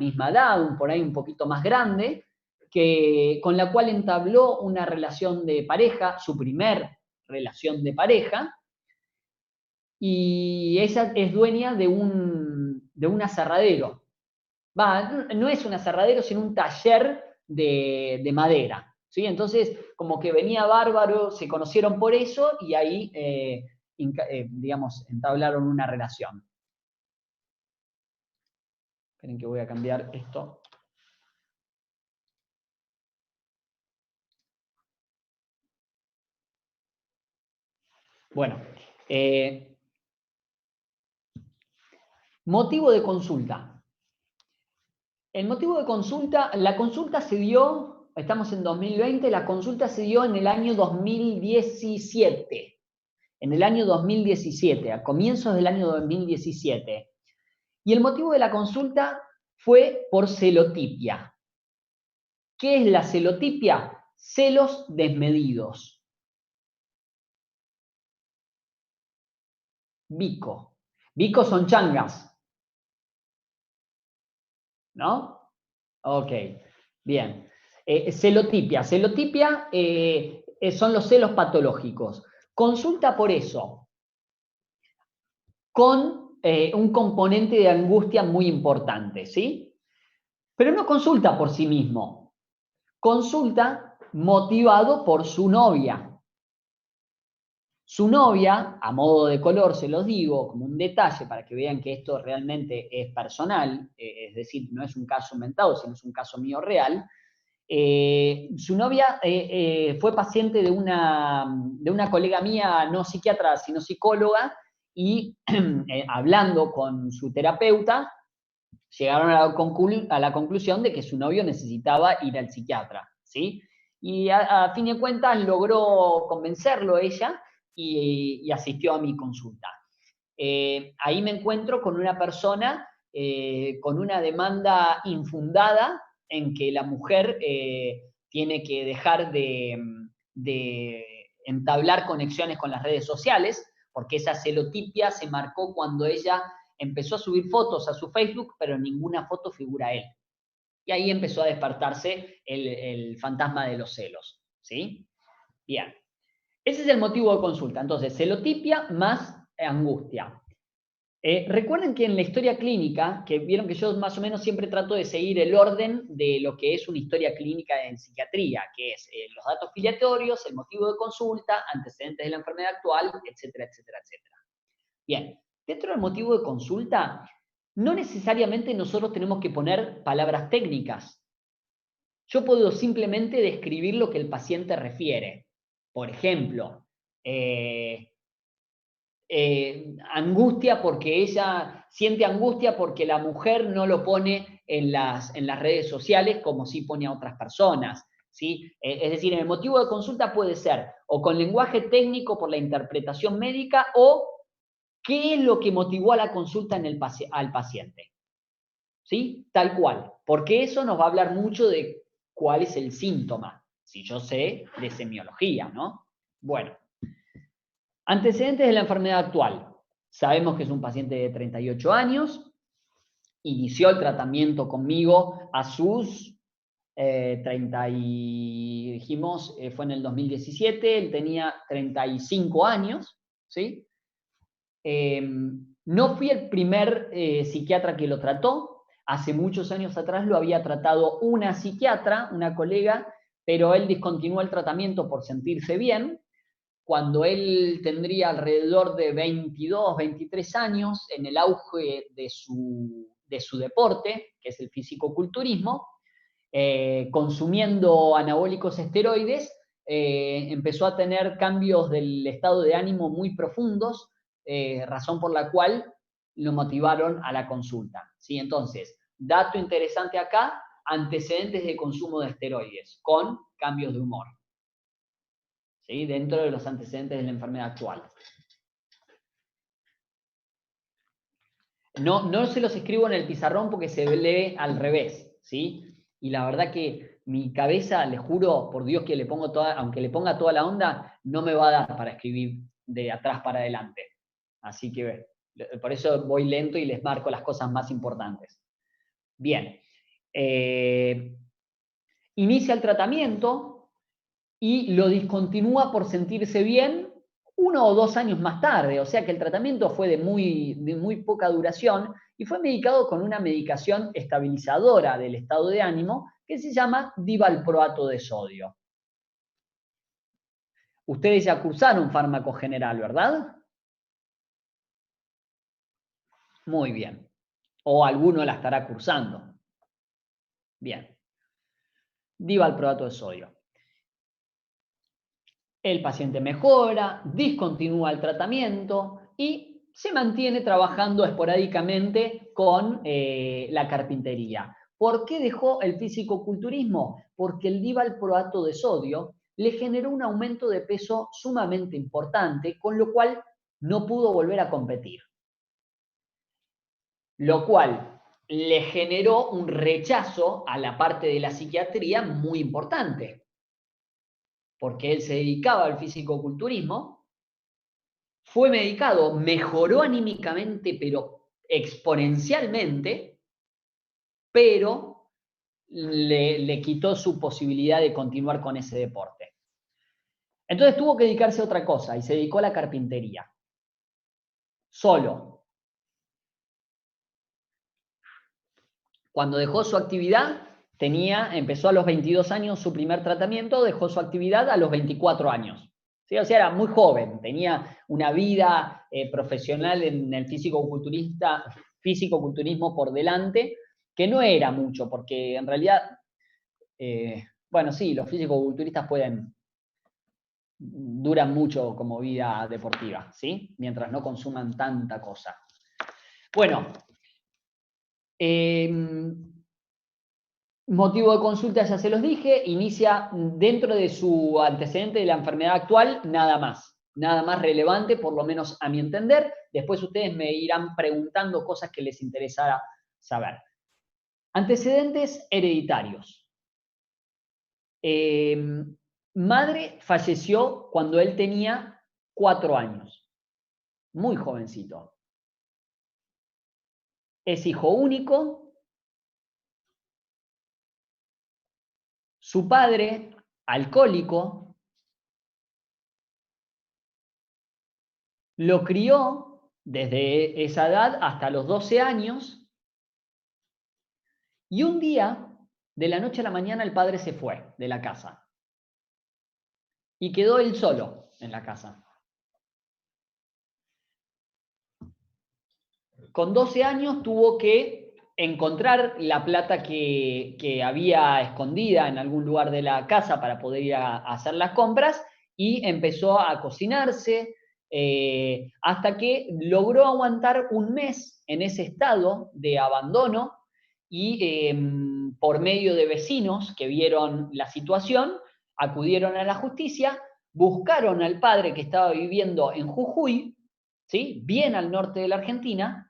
misma edad, por ahí un poquito más grande, con la cual entabló una relación de pareja, su primer relación de pareja, y ella es dueña de un aserradero. No es un aserradero, sino un taller de madera, ¿sí? Entonces, como que venía bárbaro, se conocieron por eso, y ahí, digamos, entablaron una relación. Esperen que voy a cambiar esto. Bueno, motivo de consulta. El motivo de consulta, la consulta se dio, estamos en 2020, la consulta se dio en el año 2017. En el año 2017, a comienzos del año 2017. Y el motivo de la consulta fue por celotipia. ¿Qué es la celotipia? Celos desmedidos. Bico. Bico son changas, ¿no? Ok, bien. Celotipia. Celotipia son los celos patológicos. Consulta por eso, con un componente de angustia muy importante, ¿sí? Pero no consulta por sí mismo. Consulta motivado por su novia. Su novia, a modo de color se los digo, como un detalle para que vean que esto realmente es personal, es decir, no es un caso inventado, sino es un caso mío real. Su novia fue paciente de una colega mía, no psiquiatra, sino psicóloga, y hablando con su terapeuta, llegaron a la conclusión de que su novio necesitaba ir al psiquiatra, ¿sí? Y a fin de cuentas logró convencerlo ella y asistió a mi consulta. Ahí me encuentro con una persona con una demanda infundada en que la mujer tiene que dejar de entablar conexiones con las redes sociales, porque esa celotipia se marcó cuando ella empezó a subir fotos a su Facebook, pero en ninguna foto figura él. Y ahí empezó a despertarse el fantasma de los celos, ¿sí? Bien. Ese es el motivo de consulta. Entonces, celotipia más angustia. Recuerden que en la historia clínica, que vieron que yo más o menos siempre trato de seguir el orden de lo que es una historia clínica en psiquiatría, que es los datos filiatorios, el motivo de consulta, antecedentes de la enfermedad actual, etcétera, etcétera, etcétera. Bien, dentro del motivo de consulta, no necesariamente nosotros tenemos que poner palabras técnicas. Yo puedo simplemente describir lo que el paciente refiere. Por ejemplo, angustia porque ella siente angustia porque la mujer no lo pone en las redes sociales como sí pone a otras personas, ¿sí? Es decir, en el motivo de consulta puede ser o con lenguaje técnico por la interpretación médica o qué es lo que motivó a la consulta al paciente, ¿sí? Tal cual, porque eso nos va a hablar mucho de cuál es el síntoma, si yo sé de semiología, ¿no? Bueno, antecedentes de la enfermedad actual. Sabemos que es un paciente de 38 años, inició el tratamiento conmigo a sus 30 y dijimos, fue en el 2017, él tenía 35 años, ¿sí? No fui el primer psiquiatra que lo trató, hace muchos años atrás lo había tratado una psiquiatra, una colega, pero él discontinuó el tratamiento por sentirse bien, cuando él tendría alrededor de 22, 23 años, en el auge de su deporte, que es el fisicoculturismo, consumiendo anabólicos esteroides, empezó a tener cambios del estado de ánimo muy profundos, razón por la cual lo motivaron a la consulta, ¿sí? Entonces, dato interesante acá, antecedentes de consumo de esteroides con cambios de humor, ¿sí? Dentro de los antecedentes de la enfermedad actual. No se los escribo en el pizarrón porque se lee al revés, ¿sí? Y la verdad que mi cabeza, le juro por Dios que le pongo aunque le ponga toda la onda, no me va a dar para escribir de atrás para adelante. Así que por eso voy lento y les marco las cosas más importantes. Bien, Inicia el tratamiento y lo discontinúa por sentirse bien 1 o 2 años más tarde, o sea que el tratamiento fue de muy poca duración y fue medicado con una medicación estabilizadora del estado de ánimo que se llama divalproato de sodio. Ustedes ya cursaron fármaco general, ¿verdad? Muy bien. O alguno la estará cursando. Bien. Divalproato de sodio. El paciente mejora, discontinúa el tratamiento y se mantiene trabajando esporádicamente con la carpintería. ¿Por qué dejó el fisicoculturismo? Porque el divalproato de sodio le generó un aumento de peso sumamente importante, con lo cual no pudo volver a competir. Lo cual le generó un rechazo a la parte de la psiquiatría muy importante, porque él se dedicaba al fisicoculturismo, fue medicado, mejoró anímicamente, pero exponencialmente, pero le quitó su posibilidad de continuar con ese deporte. Entonces tuvo que dedicarse a otra cosa y se dedicó a la carpintería. Solo. Cuando dejó su actividad, empezó a los 22 años su primer tratamiento, dejó su actividad a los 24 años. ¿Sí? O sea, era muy joven, tenía una vida profesional en el fisicoculturismo por delante, que no era mucho, porque en realidad, bueno, sí, los fisicoculturistas duran mucho como vida deportiva, ¿sí? Mientras no consuman tanta cosa. Bueno, motivo de consulta ya se los dije, inicia dentro de su antecedente de la enfermedad actual, nada más relevante, por lo menos a mi entender. Después ustedes me irán preguntando cosas que les interesara saber. Antecedentes hereditarios. Madre falleció cuando él tenía 4 años, muy jovencito. Es hijo único. Su padre, alcohólico, lo crió desde esa edad hasta los 12 años y un día, de la noche a la mañana, el padre se fue de la casa y quedó él solo en la casa. Con 12 años tuvo que encontrar la plata que había escondida en algún lugar de la casa para poder ir a hacer las compras y empezó a cocinarse hasta que logró aguantar un mes en ese estado de abandono y por medio de vecinos que vieron la situación, acudieron a la justicia, buscaron al padre que estaba viviendo en Jujuy, ¿sí? Bien al norte de la Argentina,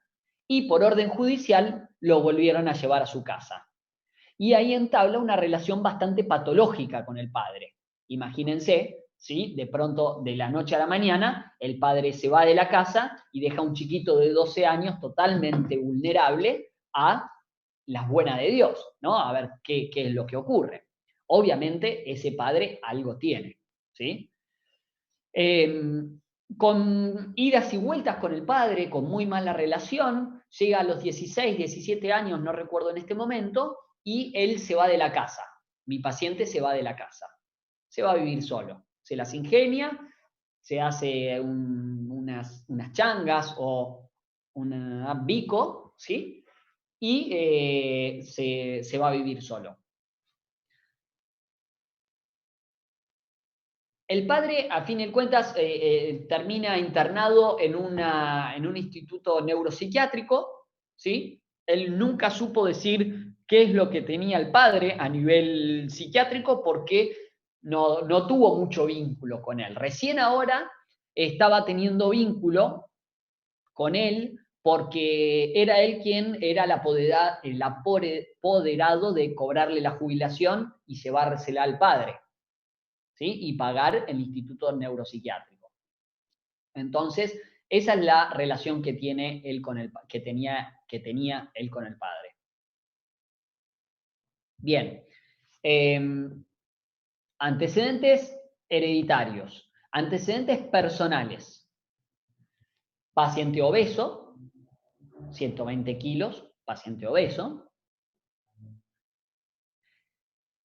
y por orden judicial lo volvieron a llevar a su casa. Y ahí entabla una relación bastante patológica con el padre. Imagínense, ¿sí? De pronto, de la noche a la mañana, el padre se va de la casa y deja a un chiquito de 12 años totalmente vulnerable a las buenas de Dios, ¿no? A ver qué es lo que ocurre. Obviamente, ese padre algo tiene, ¿sí? Con idas y vueltas con el padre, con muy mala relación, llega a los 16, 17 años, no recuerdo en este momento, y él se va de la casa. Mi paciente se va de la casa. Se va a vivir solo. Se las ingenia, se hace unas changas o un bico, ¿sí? Y se va a vivir solo. El padre, a fin de cuentas, termina internado en un instituto neuropsiquiátrico, ¿sí? Él nunca supo decir qué es lo que tenía el padre a nivel psiquiátrico porque no tuvo mucho vínculo con él. Recién ahora estaba teniendo vínculo con él porque era él quien era el apoderado de cobrarle la jubilación y llevársela al padre. ¿Sí? Y pagar el instituto neuropsiquiátrico. Entonces, esa es la relación que tiene él con que tenía él con el padre. Bien. Antecedentes hereditarios. Antecedentes personales. Paciente obeso, 120 kilos, paciente obeso.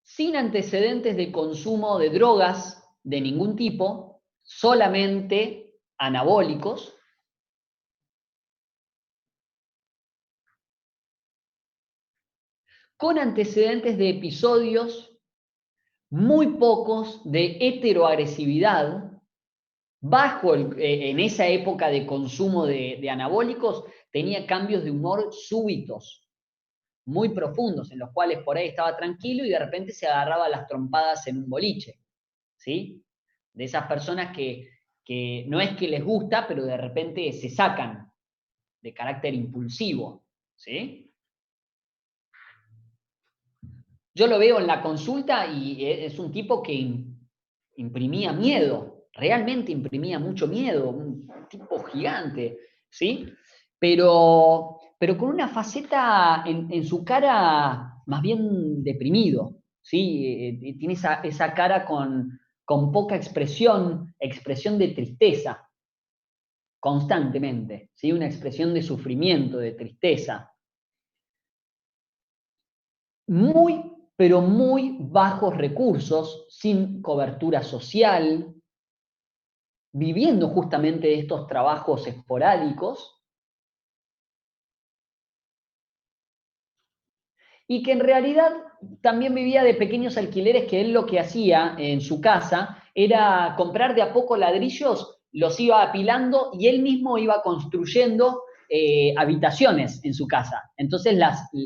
Sin antecedentes de consumo de drogas de ningún tipo, solamente anabólicos. Con antecedentes de episodios muy pocos de heteroagresividad, en esa época de consumo de anabólicos, tenía cambios de humor súbitos, muy profundos, en los cuales por ahí estaba tranquilo y de repente se agarraba las trompadas en un boliche, ¿sí? De esas personas que no es que les gusta, pero de repente se sacan, de carácter impulsivo, ¿sí? Yo lo veo en la consulta y es un tipo que imprimía miedo, realmente imprimía mucho miedo, un tipo gigante, ¿sí? Pero con una faceta en su cara más bien deprimido, ¿sí? Tiene esa cara con poca expresión de tristeza, constantemente, ¿sí? Una expresión de sufrimiento, de tristeza. Muy, pero muy bajos recursos, sin cobertura social, viviendo justamente de estos trabajos esporádicos, y que en realidad también vivía de pequeños alquileres, que él lo que hacía en su casa era comprar de a poco ladrillos, los iba apilando y él mismo iba construyendo habitaciones en su casa. Entonces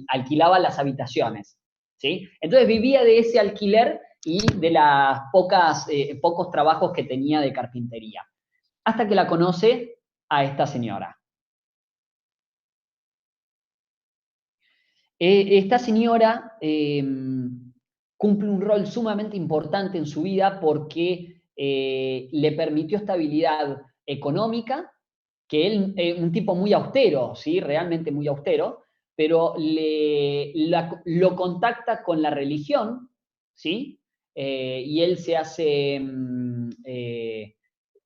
alquilaba las habitaciones, ¿sí? Entonces vivía de ese alquiler y de las pocos trabajos que tenía de carpintería. Hasta que la conoce a esta señora. Esta señora cumple un rol sumamente importante en su vida porque le permitió estabilidad económica, que él, un tipo muy austero, ¿sí? Realmente muy austero, pero lo contacta con la religión, ¿sí? Y él se hace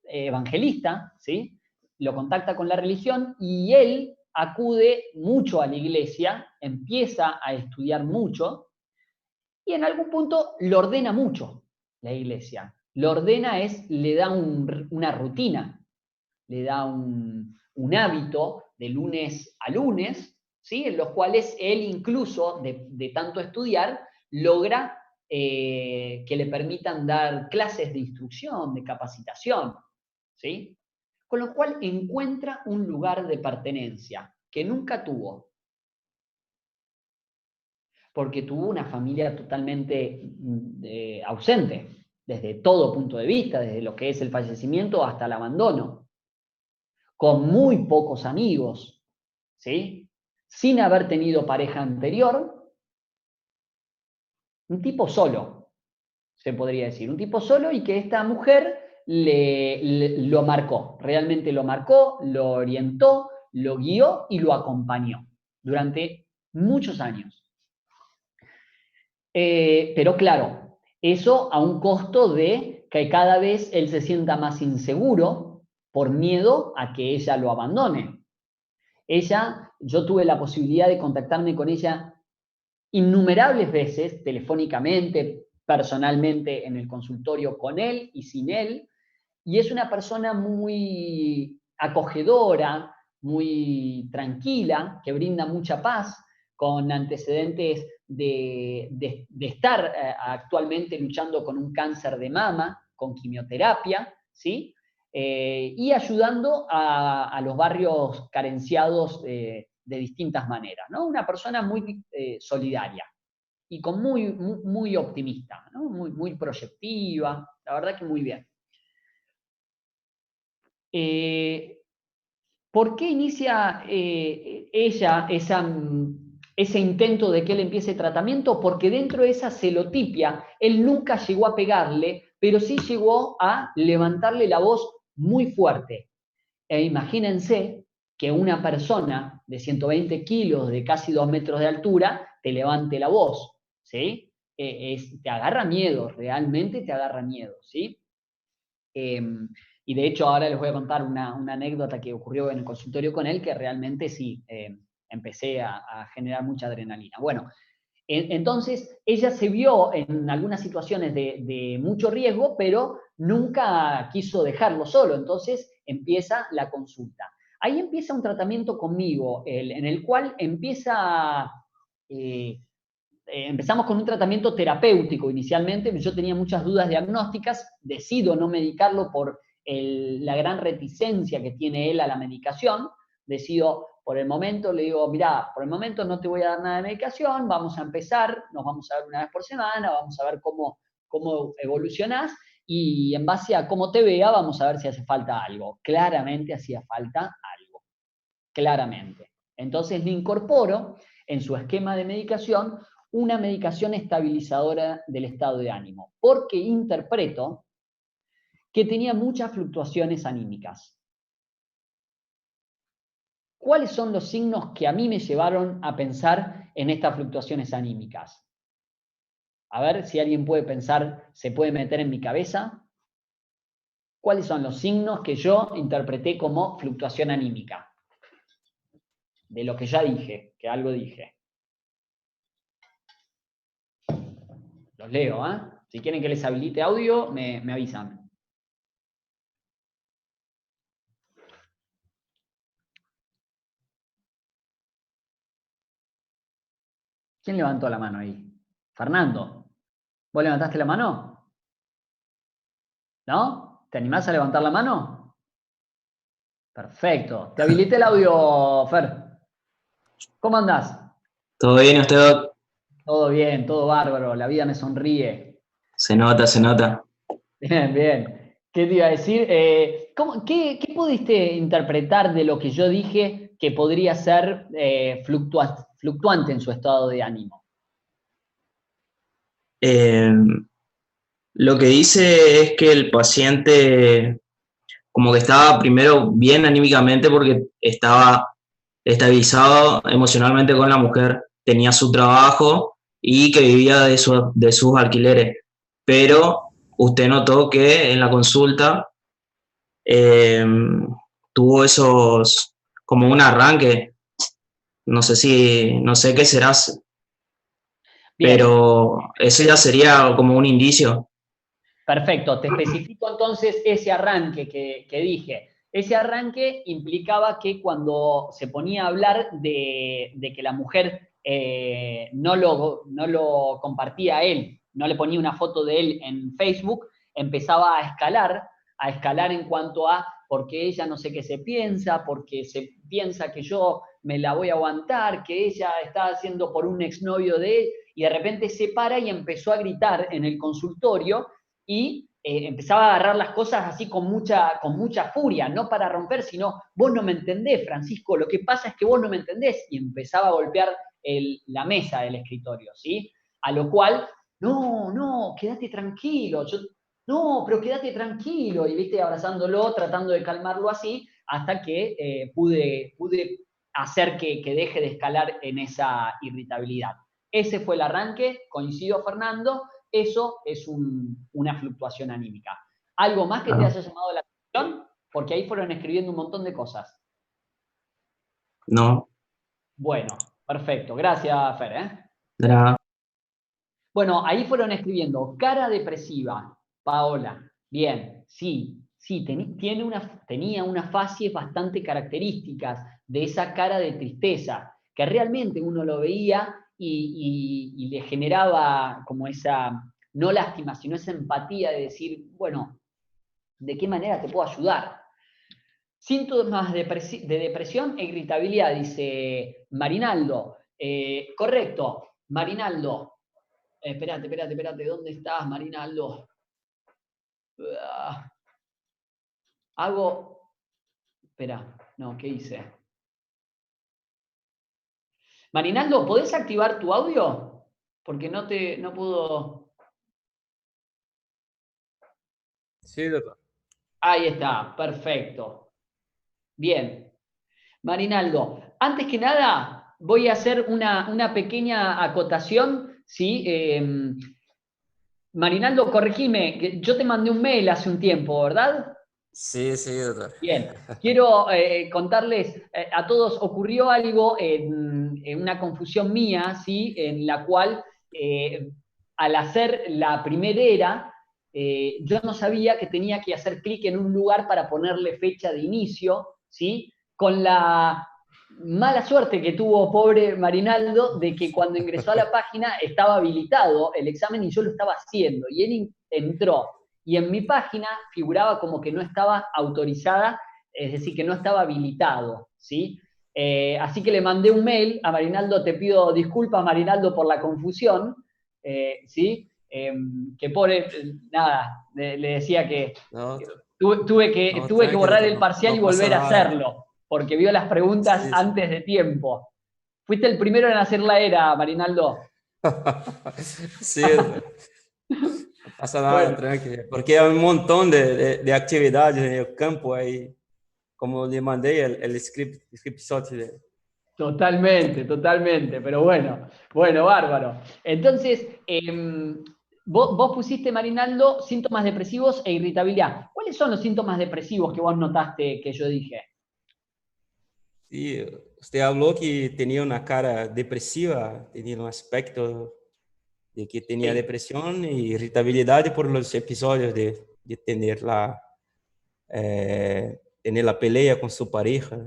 evangelista, ¿sí? Lo contacta con la religión y él acude mucho a la iglesia, empieza a estudiar mucho y en algún punto lo ordena mucho la iglesia. Lo ordena le da una rutina, le da un hábito de lunes a lunes, ¿sí? En los cuales él incluso de tanto estudiar logra que le permitan dar clases de instrucción, de capacitación, ¿sí? Con lo cual encuentra un lugar de pertenencia que nunca tuvo, porque tuvo una familia totalmente ausente, desde todo punto de vista, desde lo que es el fallecimiento hasta el abandono, con muy pocos amigos, ¿sí? Sin haber tenido pareja anterior, un tipo solo, se podría decir, un tipo solo y que esta mujer lo marcó, realmente lo marcó, lo orientó, lo guió y lo acompañó durante muchos años. Pero claro, eso a un costo de que cada vez él se sienta más inseguro por miedo a que ella lo abandone. Yo tuve la posibilidad de contactarme con ella innumerables veces, telefónicamente, personalmente en el consultorio con él y sin él, y es una persona muy acogedora, muy tranquila, que brinda mucha paz, con antecedentes de estar actualmente luchando con un cáncer de mama, con quimioterapia, ¿sí? Y ayudando a los barrios carenciados de distintas maneras, ¿no? Una persona muy solidaria y muy optimista, ¿no? Muy proyectiva, la verdad que muy bien. ¿Por qué inicia ella ese intento de que él empiece tratamiento? Porque dentro de esa celotipia, él nunca llegó a pegarle, pero sí llegó a levantarle la voz muy fuerte. E imagínense que una persona de 120 kilos, de casi 2 metros de altura, te levante la voz, ¿sí? Te agarra miedo, realmente te agarra miedo, ¿sí? Y de hecho ahora les voy a contar una anécdota que ocurrió en el consultorio con él, que realmente sí, empecé a generar mucha adrenalina. Bueno, entonces ella se vio en algunas situaciones de mucho riesgo, pero nunca quiso dejarlo solo, entonces empieza la consulta. Ahí empieza un tratamiento conmigo, en el cual empezamos con un tratamiento terapéutico inicialmente. Yo tenía muchas dudas diagnósticas, decido no medicarlo por la gran reticencia que tiene él a la medicación. Decido, por el momento, le digo, mirá, por el momento no te voy a dar nada de medicación, vamos a empezar, nos vamos a ver una vez por semana, vamos a ver cómo evolucionás, y en base a cómo te vea, vamos a ver si hace falta algo. Claramente hacía falta algo, claramente. Entonces le incorporo en su esquema de medicación una medicación estabilizadora del estado de ánimo, porque interpreto que tenía muchas fluctuaciones anímicas. ¿Cuáles son los signos que a mí me llevaron a pensar en estas fluctuaciones anímicas? A ver si alguien puede pensar, se puede meter en mi cabeza. ¿Cuáles son los signos que yo interpreté como fluctuación anímica? De lo que ya dije, que algo dije. Los leo, ¿eh? Si quieren que les habilite audio, me avisan. ¿Quién levantó la mano ahí? Fernando. ¿Vos levantaste la mano? ¿No? ¿Te animás a levantar la mano? Perfecto. Te habilité el audio, Fer. ¿Cómo andás? ¿Todo bien usted, Doc? Todo bien, todo bárbaro. La vida me sonríe. Se nota, se nota. Bien, bien. ¿Qué te iba a decir? ¿Qué pudiste interpretar de lo que yo dije que podría ser fluctuante en su estado de ánimo? Eh, lo que dice es que el paciente como que estaba primero bien anímicamente porque estaba estabilizado emocionalmente con la mujer, tenía su trabajo y que vivía de sus alquileres. Pero usted notó que en la consulta eh, tuvo esos, como un arranque, no sé qué será, Bien, pero eso ya sería como un indicio. perfecto. Te especifico entonces ese arranque que dije. Ese arranque implicaba que cuando se ponía a hablar de que la mujer no lo compartía a él, no le ponía una foto de él en Facebook, empezaba a escalar en cuanto a porque ella no sé qué se piensa, porque se piensa que yo me la voy a aguantar, que ella está haciendo por un exnovio de él, y de repente se para y empezó a gritar en el consultorio y empezaba a agarrar las cosas así con mucha furia, no para romper, sino vos no me entendés, Francisco, lo que pasa es que vos no me entendés, y empezaba a golpear la mesa del escritorio, ¿sí? A lo cual, no, quédate tranquilo, no, pero quédate tranquilo, y viste, abrazándolo, tratando de calmarlo así, hasta que pude hacer que deje de escalar en esa irritabilidad. Ese fue el arranque, coincido, Fernando, eso es una fluctuación anímica. ¿Algo más que te Claro. haya llamado la atención? Porque ahí fueron escribiendo un montón de cosas. No, Bueno, perfecto. Gracias, Fer, ¿eh? era, Bueno, ahí fueron escribiendo cara depresiva, Paola. Bien, sí, tenía unas facies bastante características de esa cara de tristeza, que realmente uno lo veía y le generaba como esa, no lástima, sino esa empatía de decir, bueno, ¿de qué manera te puedo ayudar? Síntomas de depresión e irritabilidad, dice Marinaldo. Correcto, Marinaldo. Espérate, ¿dónde estás, Marinaldo? Ah, hago. Espera, no, ¿qué hice? Marinaldo, ¿podés activar tu audio? Porque no puedo. Sí, doctor. Ahí está, perfecto. Bien. Marinaldo, antes que nada, voy a hacer una pequeña acotación ¿sí? Marinaldo, corregime, que yo te mandé un mail hace un tiempo, ¿verdad? Sí, sí, doctor. Bien, quiero contarles a todos, ocurrió algo en una confusión mía, ¿sí? En la cual al hacer la primera era, yo no sabía que tenía que hacer clic en un lugar para ponerle fecha de inicio, ¿sí? Con la mala suerte que tuvo pobre Marinaldo de que cuando ingresó a la página estaba habilitado el examen y yo lo estaba haciendo, y él entró y en mi página figuraba como que no estaba autorizada, es decir, que no estaba habilitado, ¿sí? Así que le mandé un mail a Marinaldo, te pido disculpas, Marinaldo, por la confusión, ¿sí? Que pobre, nada, le decía que No, tuve no, que tranquilo, borrar doctor, el no, parcial y no pasa volver a nada. hacerlo, porque vio las preguntas Sí, sí. antes de tiempo. Fuiste el primero en hacer la era, Marinaldo. Sí, doctor, no pasa nada, Bueno, tranquilo. Porque hay un montón de actividades en el campo ahí, como le mandé el script shot totalmente, totalmente, pero bueno, bueno, bárbaro. Entonces, vos pusiste, Marinaldo, síntomas depresivos e irritabilidad. ¿Cuáles son los síntomas depresivos que vos notaste que yo dije? Sí, usted habló que tenía una cara depresiva, tenía un aspecto de que tenía Sí, depresión y irritabilidad por los episodios de tener la pelea con su pareja.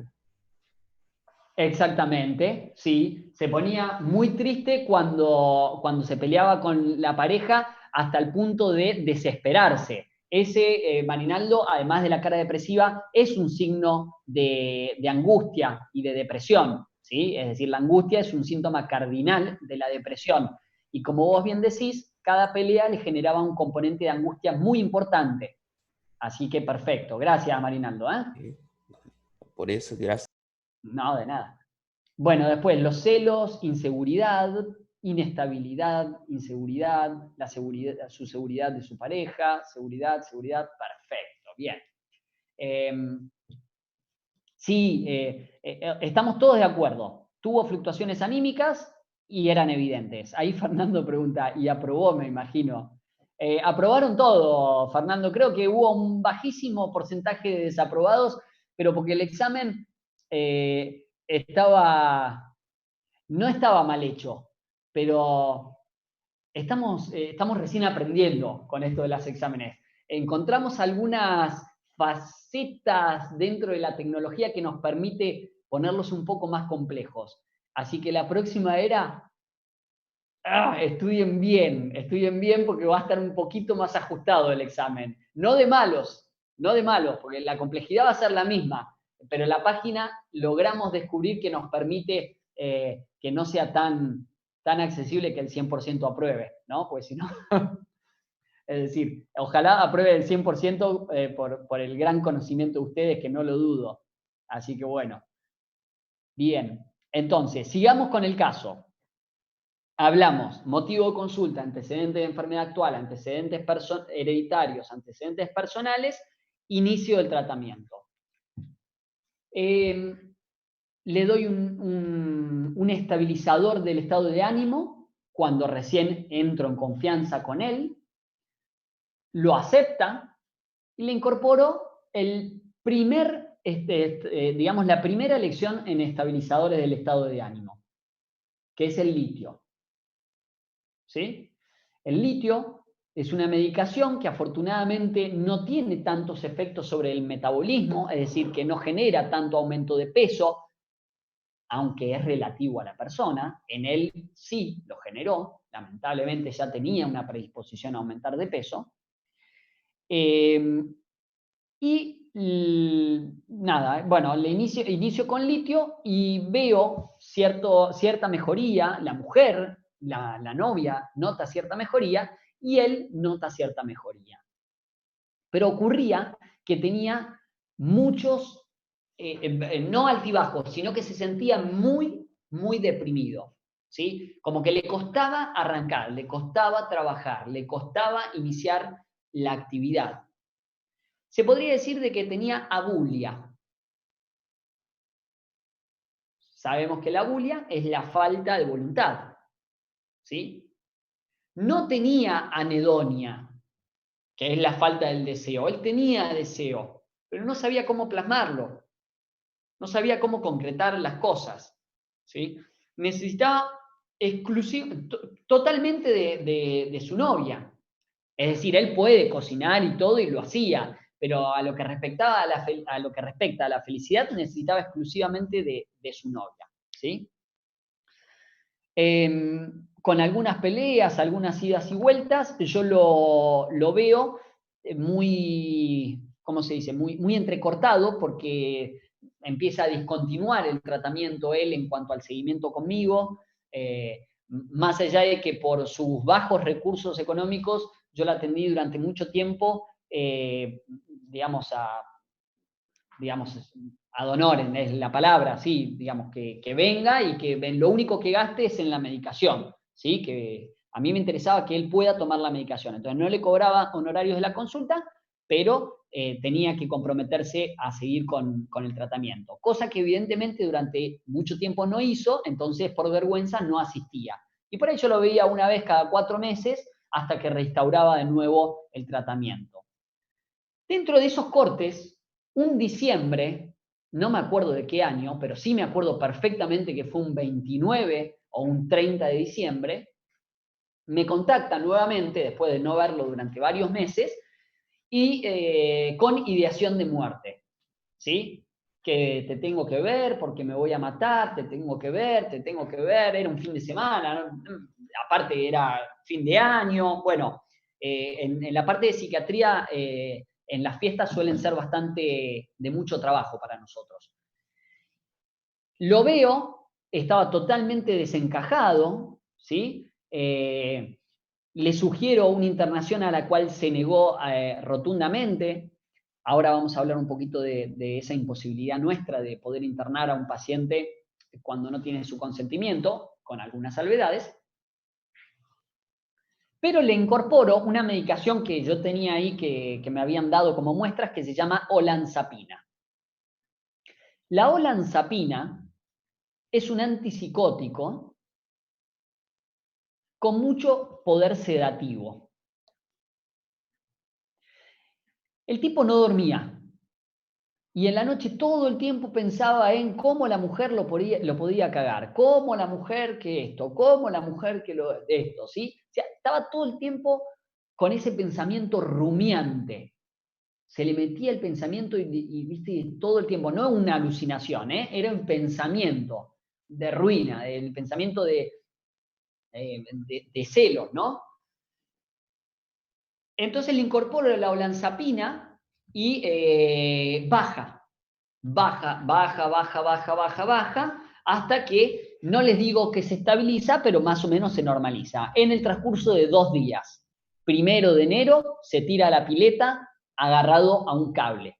exactamente, sí. Se ponía muy triste cuando se peleaba con la pareja hasta el punto de desesperarse. Ese, Marinaldo, además de la cara depresiva, es un signo de angustia y de depresión, ¿sí? Es decir, la angustia es un síntoma cardinal de la depresión. Y como vos bien decís, cada pelea le generaba un componente de angustia muy importante. Así que perfecto. Gracias, Marinaldo, ¿eh? Y por eso, gracias. No, de nada. Bueno, después los celos, inseguridad, inestabilidad, inseguridad, la seguridad, su seguridad de su pareja, seguridad, perfecto, bien. Eh, sí, estamos todos de acuerdo. Tuvo fluctuaciones anímicas y eran evidentes. Ahí Fernando pregunta, y aprobó, me imagino. Aprobaron todo, Fernando. Creo que hubo un bajísimo porcentaje de desaprobados, pero porque el examen no estaba mal hecho, pero estamos recién aprendiendo con esto de los exámenes. Encontramos algunas facetas dentro de la tecnología que nos permite ponerlos un poco más complejos. Así que la próxima era, estudien bien porque va a estar un poquito más ajustado el examen. No de malos, no de malos, porque la complejidad va a ser la misma, pero en la página logramos descubrir que nos permite que no sea tan accesible que el 100% apruebe, ¿no? Pues si no, es decir, ojalá apruebe el 100% por el gran conocimiento de ustedes, que no lo dudo. Así que bueno, bien. Entonces, sigamos con el caso. Hablamos, motivo de consulta, antecedentes de enfermedad actual, antecedentes hereditarios, antecedentes personales, inicio del tratamiento. Le doy un estabilizador del estado de ánimo cuando recién entro en confianza con él, lo acepta y le incorporo digamos, la primera elección en estabilizadores del estado de ánimo, que es el litio. ¿Sí? El litio es una medicación que afortunadamente no tiene tantos efectos sobre el metabolismo, es decir, que no genera tanto aumento de peso, aunque es relativo a la persona. En él sí lo generó, lamentablemente ya tenía una predisposición a aumentar de peso. Nada, bueno, le inicio con litio y veo cierta mejoría, la mujer, la novia, nota cierta mejoría y él nota cierta mejoría. Pero ocurría que tenía muchos, no altibajos, sino que se sentía muy, muy deprimido. ¿Sí? Como que le costaba arrancar, le costaba trabajar, le costaba iniciar la actividad. Se podría decir de que tenía abulia. Sabemos que la abulia es la falta de voluntad, ¿sí? no tenía anedonia, que es la falta del deseo. Él tenía deseo, pero no sabía cómo plasmarlo, no sabía cómo concretar las cosas, ¿sí? Necesitaba totalmente de su novia. Es decir, él puede cocinar y todo y lo hacía, pero a lo que respecta a la felicidad necesitaba exclusivamente de su novia, ¿sí? Con algunas peleas, algunas idas y vueltas, yo lo veo muy, ¿cómo se dice? Muy entrecortado, porque empieza a discontinuar el tratamiento él en cuanto al seguimiento conmigo, más allá de que por sus bajos recursos económicos yo la atendí durante mucho tiempo, digamos, ad honorem es la palabra, sí, digamos, que venga y que lo único que gaste es en la medicación, ¿sí? Que a mí me interesaba que él pueda tomar la medicación. Entonces no le cobraba honorarios de la consulta, pero tenía que comprometerse a seguir con el tratamiento, cosa que evidentemente durante mucho tiempo no hizo, entonces por vergüenza no asistía. Y por ahí yo lo veía una vez cada 4 meses hasta que restauraba de nuevo el tratamiento. Dentro de esos cortes, un diciembre, no me acuerdo de qué año, pero sí me acuerdo perfectamente que fue un 29 o un 30 de diciembre, me contacta nuevamente, después de no verlo durante varios meses, y con ideación de muerte, ¿sí? Que te tengo que ver porque me voy a matar, te tengo que ver, era un fin de semana, ¿no? Aparte era fin de año, bueno, en la parte de psiquiatría, en las fiestas suelen ser bastante de mucho trabajo para nosotros. Lo veo, estaba totalmente desencajado, ¿sí? Le sugiero una internación a la cual se negó rotundamente. Ahora vamos a hablar un poquito de esa imposibilidad nuestra de poder internar a un paciente cuando no tiene su consentimiento, con algunas salvedades. Pero le incorporo una medicación que yo tenía ahí que me habían dado como muestras que se llama olanzapina. La olanzapina es un antipsicótico con mucho poder sedativo. El tipo no dormía y en la noche todo el tiempo pensaba en cómo la mujer lo podía cagar, cómo la mujer que esto, cómo la mujer que esto, ¿sí? O sea, estaba todo el tiempo con ese pensamiento rumiante. Se le metía el pensamiento y viste, todo el tiempo, no una alucinación, era un pensamiento de ruina, el pensamiento de celos, ¿no? Entonces le incorporo la olanzapina y baja, hasta que no les digo que se estabiliza, pero más o menos se normaliza. En el transcurso de 2 días, 1 de enero, se tira a la pileta agarrado a un cable.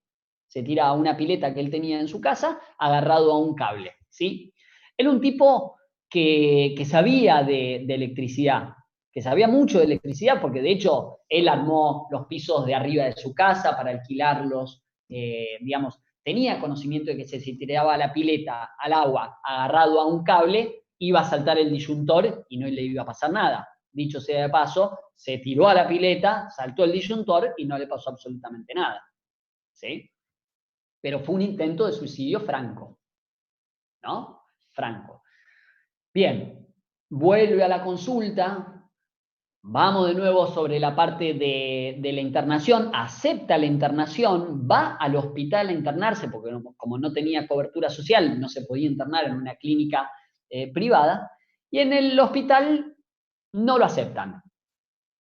Se tira a una pileta que él tenía en su casa, agarrado a un cable, ¿sí? Era un tipo que sabía de electricidad, que sabía mucho de electricidad, porque de hecho él armó los pisos de arriba de su casa para alquilarlos, digamos, tenía conocimiento de que si se tiraba la pileta al agua agarrado a un cable, iba a saltar el disyuntor y no le iba a pasar nada. Dicho sea de paso, se tiró a la pileta, saltó el disyuntor y no le pasó absolutamente nada, ¿sí? Pero fue un intento de suicidio franco, ¿no? Franco. Bien, vuelve a la consulta, vamos de nuevo sobre la parte de la internación, acepta la internación, va al hospital a internarse, porque como no tenía cobertura social, no se podía internar en una clínica privada, y en el hospital no lo aceptan.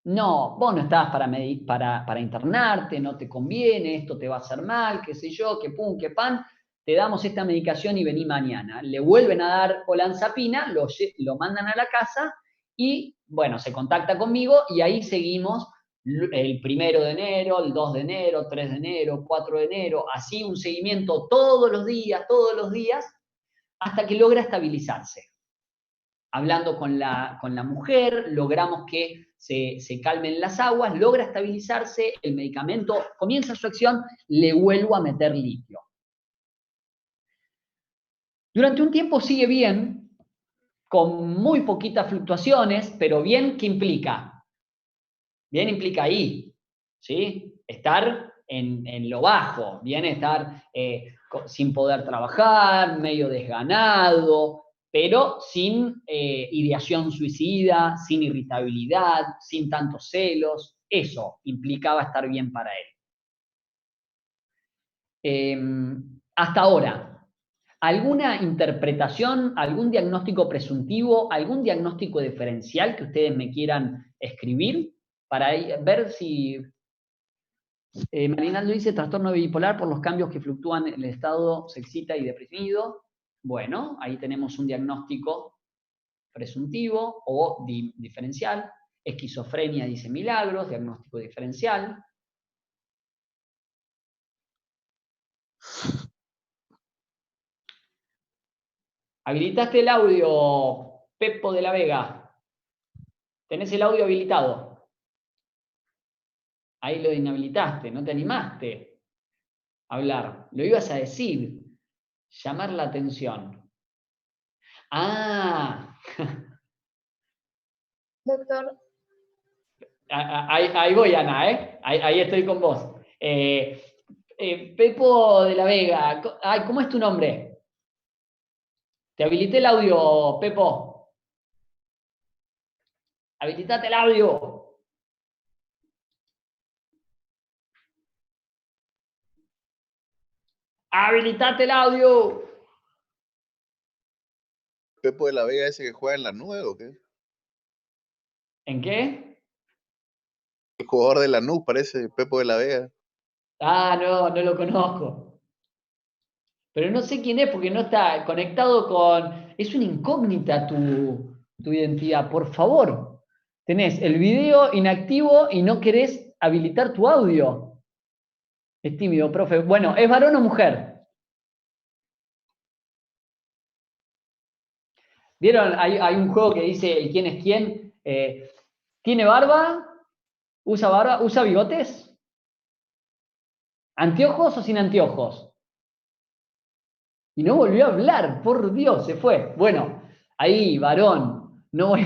No, vos no estás para internarte, no te conviene, esto te va a hacer mal, qué sé yo, qué pum, qué pan, te damos esta medicación y vení mañana. Le vuelven a dar olanzapina, lo mandan a la casa y, bueno, se contacta conmigo y ahí seguimos el 1 de enero, el 2 de enero, 3 de enero, 4 de enero, así un seguimiento todos los días, hasta que logra estabilizarse. Hablando con la mujer, logramos que se calmen las aguas, logra estabilizarse, el medicamento comienza su acción, le vuelvo a meter litio. Durante un tiempo sigue bien, con muy poquitas fluctuaciones, pero bien, ¿qué implica? Bien implica ahí, ¿sí? Estar en lo bajo, bien estar sin poder trabajar, medio desganado, pero sin ideación suicida, sin irritabilidad, sin tantos celos. Eso implicaba estar bien para él. Hasta ahora, ¿alguna interpretación, algún diagnóstico presuntivo, algún diagnóstico diferencial que ustedes me quieran escribir para ver si... Marinaldo dice trastorno bipolar por los cambios que fluctúan en el estado, se excita y deprimido. Bueno, ahí tenemos un diagnóstico presuntivo o diferencial. Esquizofrenia, dice Milagros, diagnóstico diferencial. Habilitaste el audio, Pepo de la Vega. Tenés el audio habilitado. Ahí lo inhabilitaste, no te animaste a hablar. Lo ibas a decir, llamar la atención. Ah, Doctor, ahí voy, Ana, ¿eh? Ahí estoy con vos. Pepo de la Vega, ay, ¿cómo es tu nombre? Te habilité el audio, Pepo. Habilitate el audio. Habilitate el audio. Pepo de la Vega ese que juega en la nube, ¿o qué? ¿En qué? El jugador de la nube parece Pepo de la Vega. Ah, no lo conozco. Pero no sé quién es porque no está conectado con... Es una incógnita tu identidad. Por favor, tenés el video inactivo y no querés habilitar tu audio. Es tímido, profe. Bueno, ¿es varón o mujer? ¿Vieron? Hay un juego que dice el quién es quién. ¿Tiene barba? ¿Usa barba? ¿Usa bigotes? ¿Anteojos o sin anteojos? Y no volvió a hablar, por Dios, se fue. Bueno, ahí, varón. No voy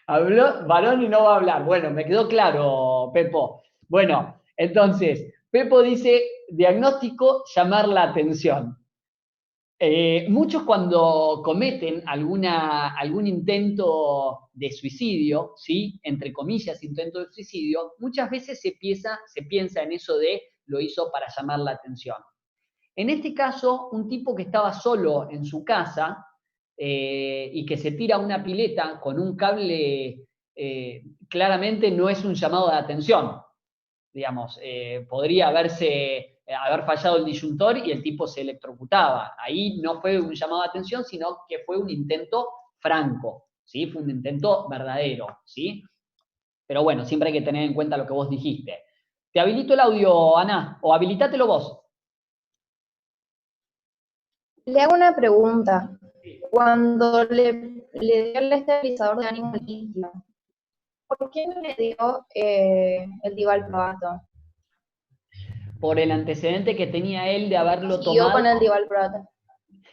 Habló varón y no va a hablar. Bueno, me quedó claro, Pepo. Bueno, entonces, Pepo dice, diagnóstico, llamar la atención. Muchos cuando cometen algún intento de suicidio, ¿sí? Entre comillas, intento de suicidio, muchas veces se piensa en eso de lo hizo para llamar la atención. En este caso, un tipo que estaba solo en su casa y que se tira a una pileta con un cable, claramente no es un llamado de atención. Digamos, podría haber fallado el disyuntor y el tipo se electrocutaba. Ahí no fue un llamado de atención, sino que fue un intento franco, ¿sí? Fue un intento verdadero, ¿sí? Pero bueno, siempre hay que tener en cuenta lo que vos dijiste. Te habilito el audio, Ana, o habilitátelo vos. le hago una pregunta. Cuando le dio el estabilizador de ánimo líquido, ¿por qué no le dio el divalproato? Por el antecedente que tenía él de haberlo Siguió tomado. con el divalproato.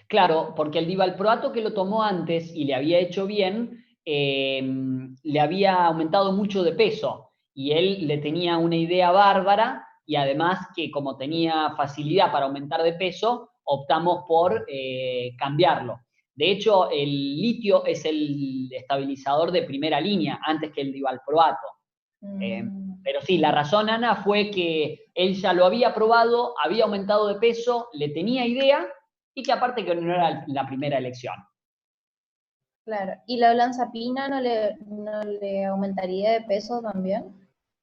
Claro, porque el divalproato que lo tomó antes y le había hecho bien, le había aumentado mucho de peso y él le tenía una idea bárbara y además que como tenía facilidad para aumentar de peso, optamos por cambiarlo. De hecho, el litio es el estabilizador de primera línea antes que el divalproato. Pero sí, la razón, Ana, fue que él ya lo había probado, había aumentado de peso, le tenía idea y que aparte que no era la primera elección. Claro. ¿Y la olanzapina no le aumentaría de peso también?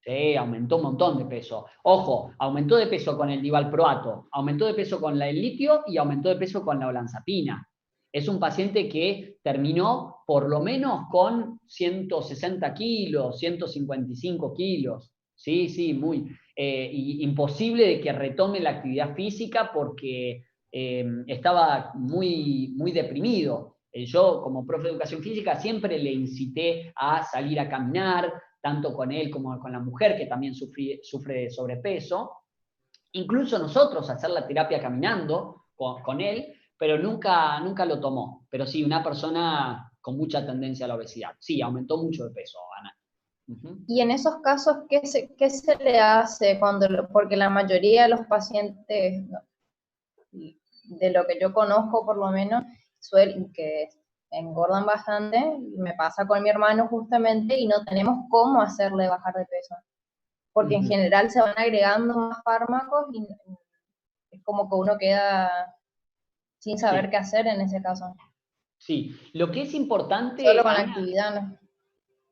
Sí, aumentó un montón de peso. Ojo, aumentó de peso con el divalproato, aumentó de peso con el litio y aumentó de peso con la olanzapina. Es un paciente que terminó por lo menos con 160 kilos, 155 kilos. Sí, sí, muy. Imposible de que retome la actividad física porque estaba muy, muy deprimido. Yo, como profe de educación física, siempre le incité a salir a caminar, tanto con él como con la mujer, que también sufre de sobrepeso. Incluso nosotros hacer la terapia caminando con él, pero nunca lo tomó. Pero sí, una persona con mucha tendencia a la obesidad. Sí, aumentó mucho de peso, Ana. Ujú. Y en esos casos, qué se le hace porque la mayoría de los pacientes, de lo que yo conozco por lo menos, que engordan bastante, me pasa con mi hermano justamente, y no tenemos cómo hacerle bajar de peso, porque en Ujú. general se van agregando más fármacos y es como que uno queda sin saber Sí, qué hacer en ese caso, sí. Lo que es importante, solo con la Ana, actividad, ¿no?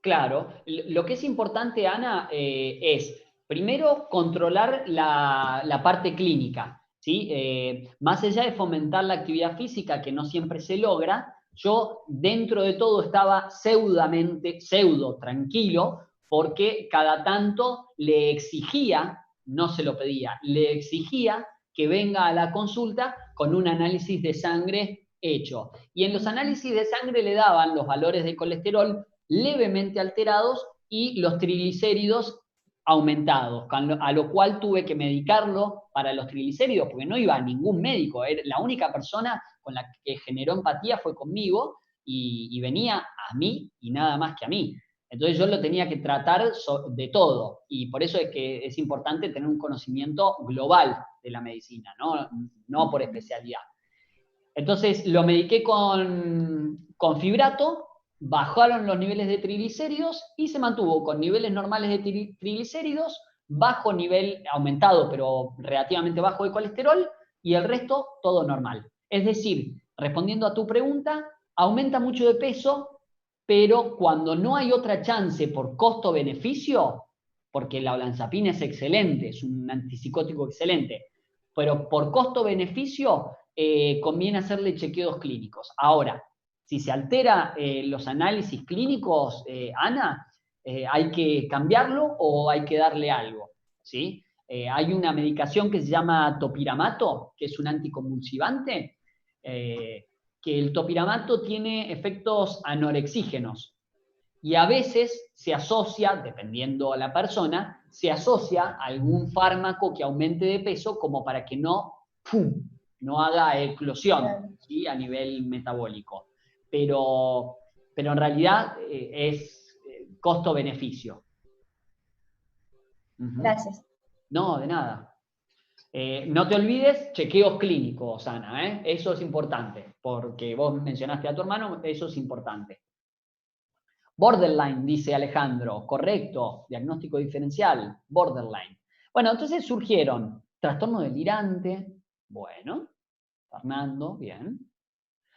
claro, lo que es importante, Ana, es primero controlar la parte clínica, ¿sí? Más allá de fomentar la actividad física, que no siempre se logra, yo dentro de todo estaba pseudo tranquilo, porque cada tanto le exigía, no se lo pedía, le exigía que venga a la consulta con un análisis de sangre hecho. Y en los análisis de sangre le daban los valores de colesterol levemente alterados y los triglicéridos aumentados, a lo cual tuve que medicarlo para los triglicéridos, porque no iba a ningún médico, la única persona con la que generó empatía fue conmigo y venía a mí y nada más que a mí. Entonces yo lo tenía que tratar de todo, y por eso es que es importante tener un conocimiento global de la medicina, no por especialidad. Entonces lo mediqué con fibrato, bajaron los niveles de triglicéridos y se mantuvo con niveles normales de triglicéridos, bajo nivel aumentado, pero relativamente bajo de colesterol, y el resto todo normal. Es decir, respondiendo a tu pregunta, aumenta mucho de peso, pero cuando no hay otra chance por costo-beneficio, porque la olanzapina es excelente, es un antipsicótico excelente, pero por costo-beneficio conviene hacerle chequeos clínicos. Ahora, si se altera los análisis clínicos, Ana, hay que cambiarlo o hay que darle algo, ¿sí? Hay una medicación que se llama topiramato, que es un anticonvulsivante, que el topiramato tiene efectos anorexígenos y a veces se asocia, dependiendo a la persona, se asocia a algún fármaco que aumente de peso como para que ¡pum!, no haga eclosión, ¿sí?, a nivel metabólico. Pero en realidad es costo-beneficio. Gracias. No, de nada. No te olvides, chequeos clínicos, Ana, ¿eh? Eso es importante, porque vos mencionaste a tu hermano, eso es importante. Borderline, dice Alejandro, correcto, diagnóstico diferencial, borderline. Bueno, entonces surgieron trastorno delirante, bueno, Fernando, bien.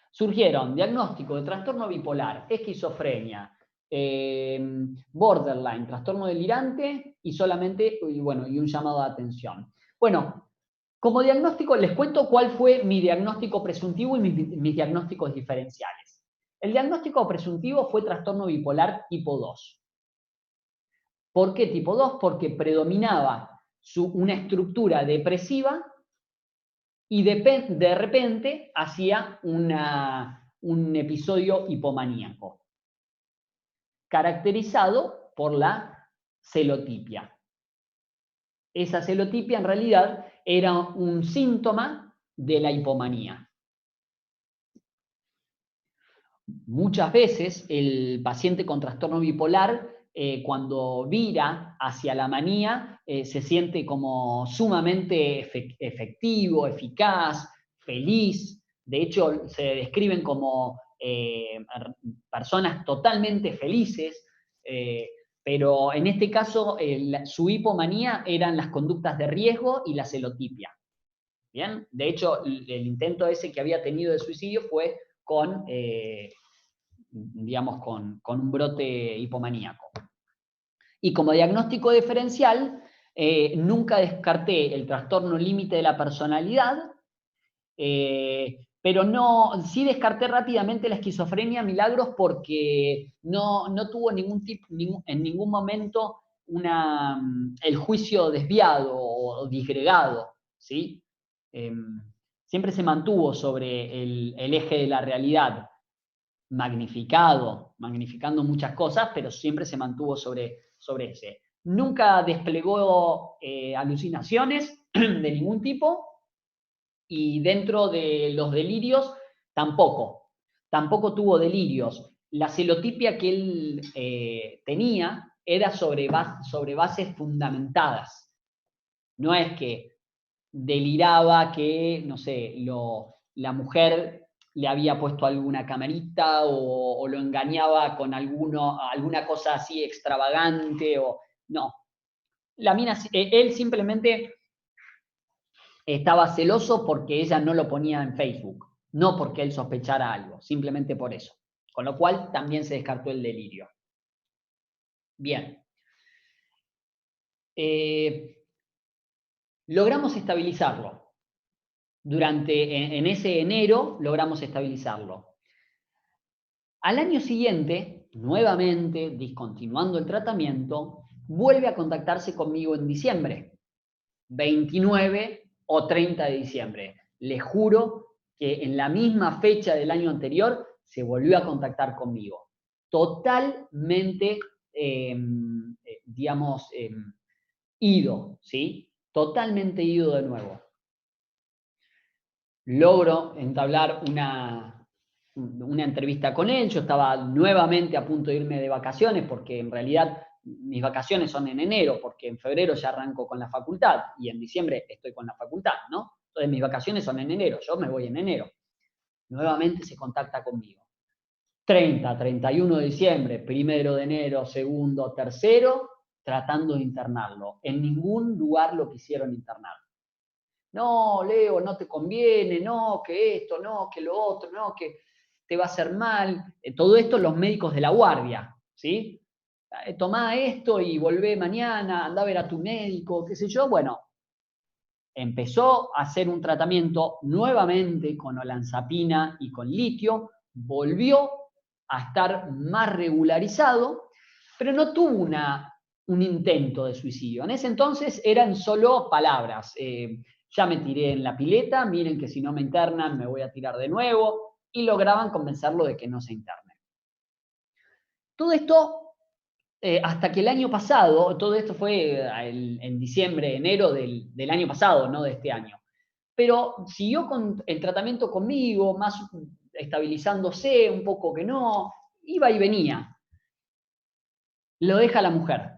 Surgieron diagnóstico de trastorno bipolar, esquizofrenia, borderline, trastorno delirante y solamente, y un llamado de atención. Bueno, como diagnóstico les cuento cuál fue mi diagnóstico presuntivo y mis diagnósticos diferenciales. El diagnóstico presuntivo fue trastorno bipolar tipo 2. ¿Por qué tipo 2? Porque predominaba una estructura depresiva y de repente hacía un episodio hipomaníaco, caracterizado por la celotipia. Esa celotipia en realidad era un síntoma de la hipomanía. Muchas veces el paciente con trastorno bipolar, cuando vira hacia la manía, se siente como sumamente efectivo, eficaz, feliz. De hecho, se describen como personas totalmente felices, pero en este caso su hipomanía eran las conductas de riesgo y la celotipia. ¿Bien? De hecho, el intento ese que había tenido de suicidio fue con un brote hipomaníaco. Y como diagnóstico diferencial, nunca descarté el trastorno límite de la personalidad, pero sí descarté rápidamente la esquizofrenia milagros porque no tuvo en ningún momento el juicio desviado o disgregado, ¿sí? Siempre se mantuvo sobre el eje de la realidad, magnificando muchas cosas, pero siempre se mantuvo sobre ese. Nunca desplegó alucinaciones de ningún tipo, y dentro de los delirios tampoco tuvo delirios. la celotipia que él tenía era sobre bases fundamentadas. No es que deliraba que, no sé, la mujer le había puesto alguna camarita o lo engañaba con alguna cosa así extravagante, o no. La mina, él simplemente estaba celoso porque ella no lo ponía en Facebook, no porque él sospechara algo, simplemente por eso. Con lo cual también se descartó el delirio. Bien. Logramos estabilizarlo. En ese enero logramos estabilizarlo. Al año siguiente, nuevamente, discontinuando el tratamiento, vuelve a contactarse conmigo en diciembre, 29 o 30 de diciembre. Les juro que en la misma fecha del año anterior se volvió a contactar conmigo. Totalmente, digamos, ido, ¿sí? Totalmente ido de nuevo. Logro entablar una entrevista con él. Yo estaba nuevamente a punto de irme de vacaciones, porque en realidad mis vacaciones son en enero, porque en febrero ya arranco con la facultad y en diciembre estoy con la facultad, ¿no? Entonces mis vacaciones son en enero, yo me voy en enero. Nuevamente se contacta conmigo. 30, 31 de diciembre, 1 de enero, 2, 3, tratando de internarlo. En ningún lugar lo quisieron internar. No, Leo, no te conviene, no, que esto, no, que lo otro, no, que te va a hacer mal. Todo esto los médicos de la guardia, ¿sí? Tomá esto y volvé mañana, andá a ver a tu médico, qué sé yo. Bueno, empezó a hacer un tratamiento nuevamente con olanzapina y con litio, volvió a estar más regularizado, pero no tuvo un intento de suicidio. En ese entonces eran solo palabras. Ya me tiré en la pileta, miren que si no me internan me voy a tirar de nuevo, y lograban convencerlo de que no se interne. Todo esto hasta que el año pasado, todo esto fue en diciembre, enero del año pasado, no de este año, pero siguió con el tratamiento conmigo, más estabilizándose, un poco que no, iba y venía. Lo deja la mujer.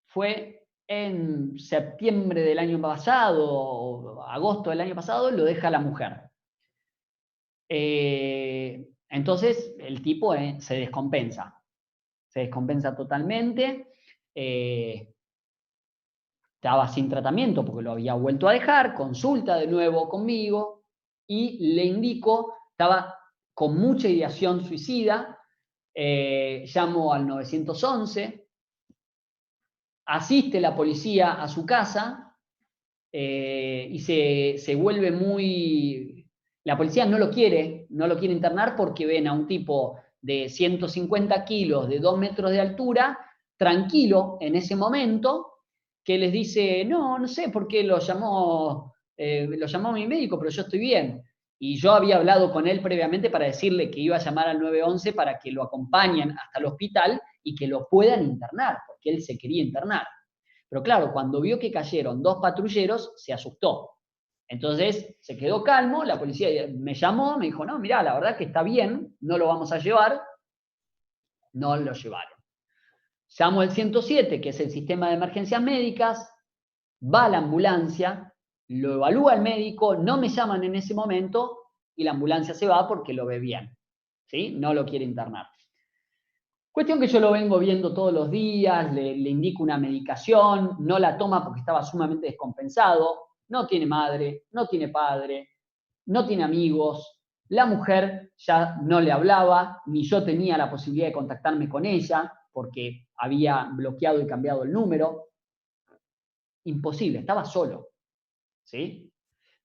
Fue en septiembre del año pasado, o agosto del año pasado, lo deja la mujer. Entonces el tipo se descompensa totalmente. Estaba sin tratamiento porque lo había vuelto a dejar, consulta de nuevo conmigo y le indico, estaba con mucha ideación suicida, llamo al 911, asiste la policía a su casa y se vuelve muy... La policía no lo quiere internar porque ven a un tipo de 150 kilos, de 2 metros de altura, tranquilo en ese momento, que les dice, no sé por qué lo llamó mi médico, pero yo estoy bien. Y yo había hablado con él previamente para decirle que iba a llamar al 911 para que lo acompañen hasta el hospital y que lo puedan internar, porque él se quería internar. Pero claro, cuando vio que cayeron 2 patrulleros, se asustó. Entonces se quedó calmo, la policía me llamó, me dijo, no, mirá, la verdad que está bien, no lo vamos a llevar. No lo llevaron. Llamo al 107, que es el sistema de emergencias médicas, va a la ambulancia, lo evalúa el médico, no me llaman en ese momento y la ambulancia se va porque lo ve bien, ¿sí? No lo quiere internar. Cuestión que yo lo vengo viendo todos los días, le indico una medicación, no la toma porque estaba sumamente descompensado, no tiene madre, no tiene padre, no tiene amigos, la mujer ya no le hablaba, ni yo tenía la posibilidad de contactarme con ella porque había bloqueado y cambiado el número. Imposible, estaba solo, ¿sí?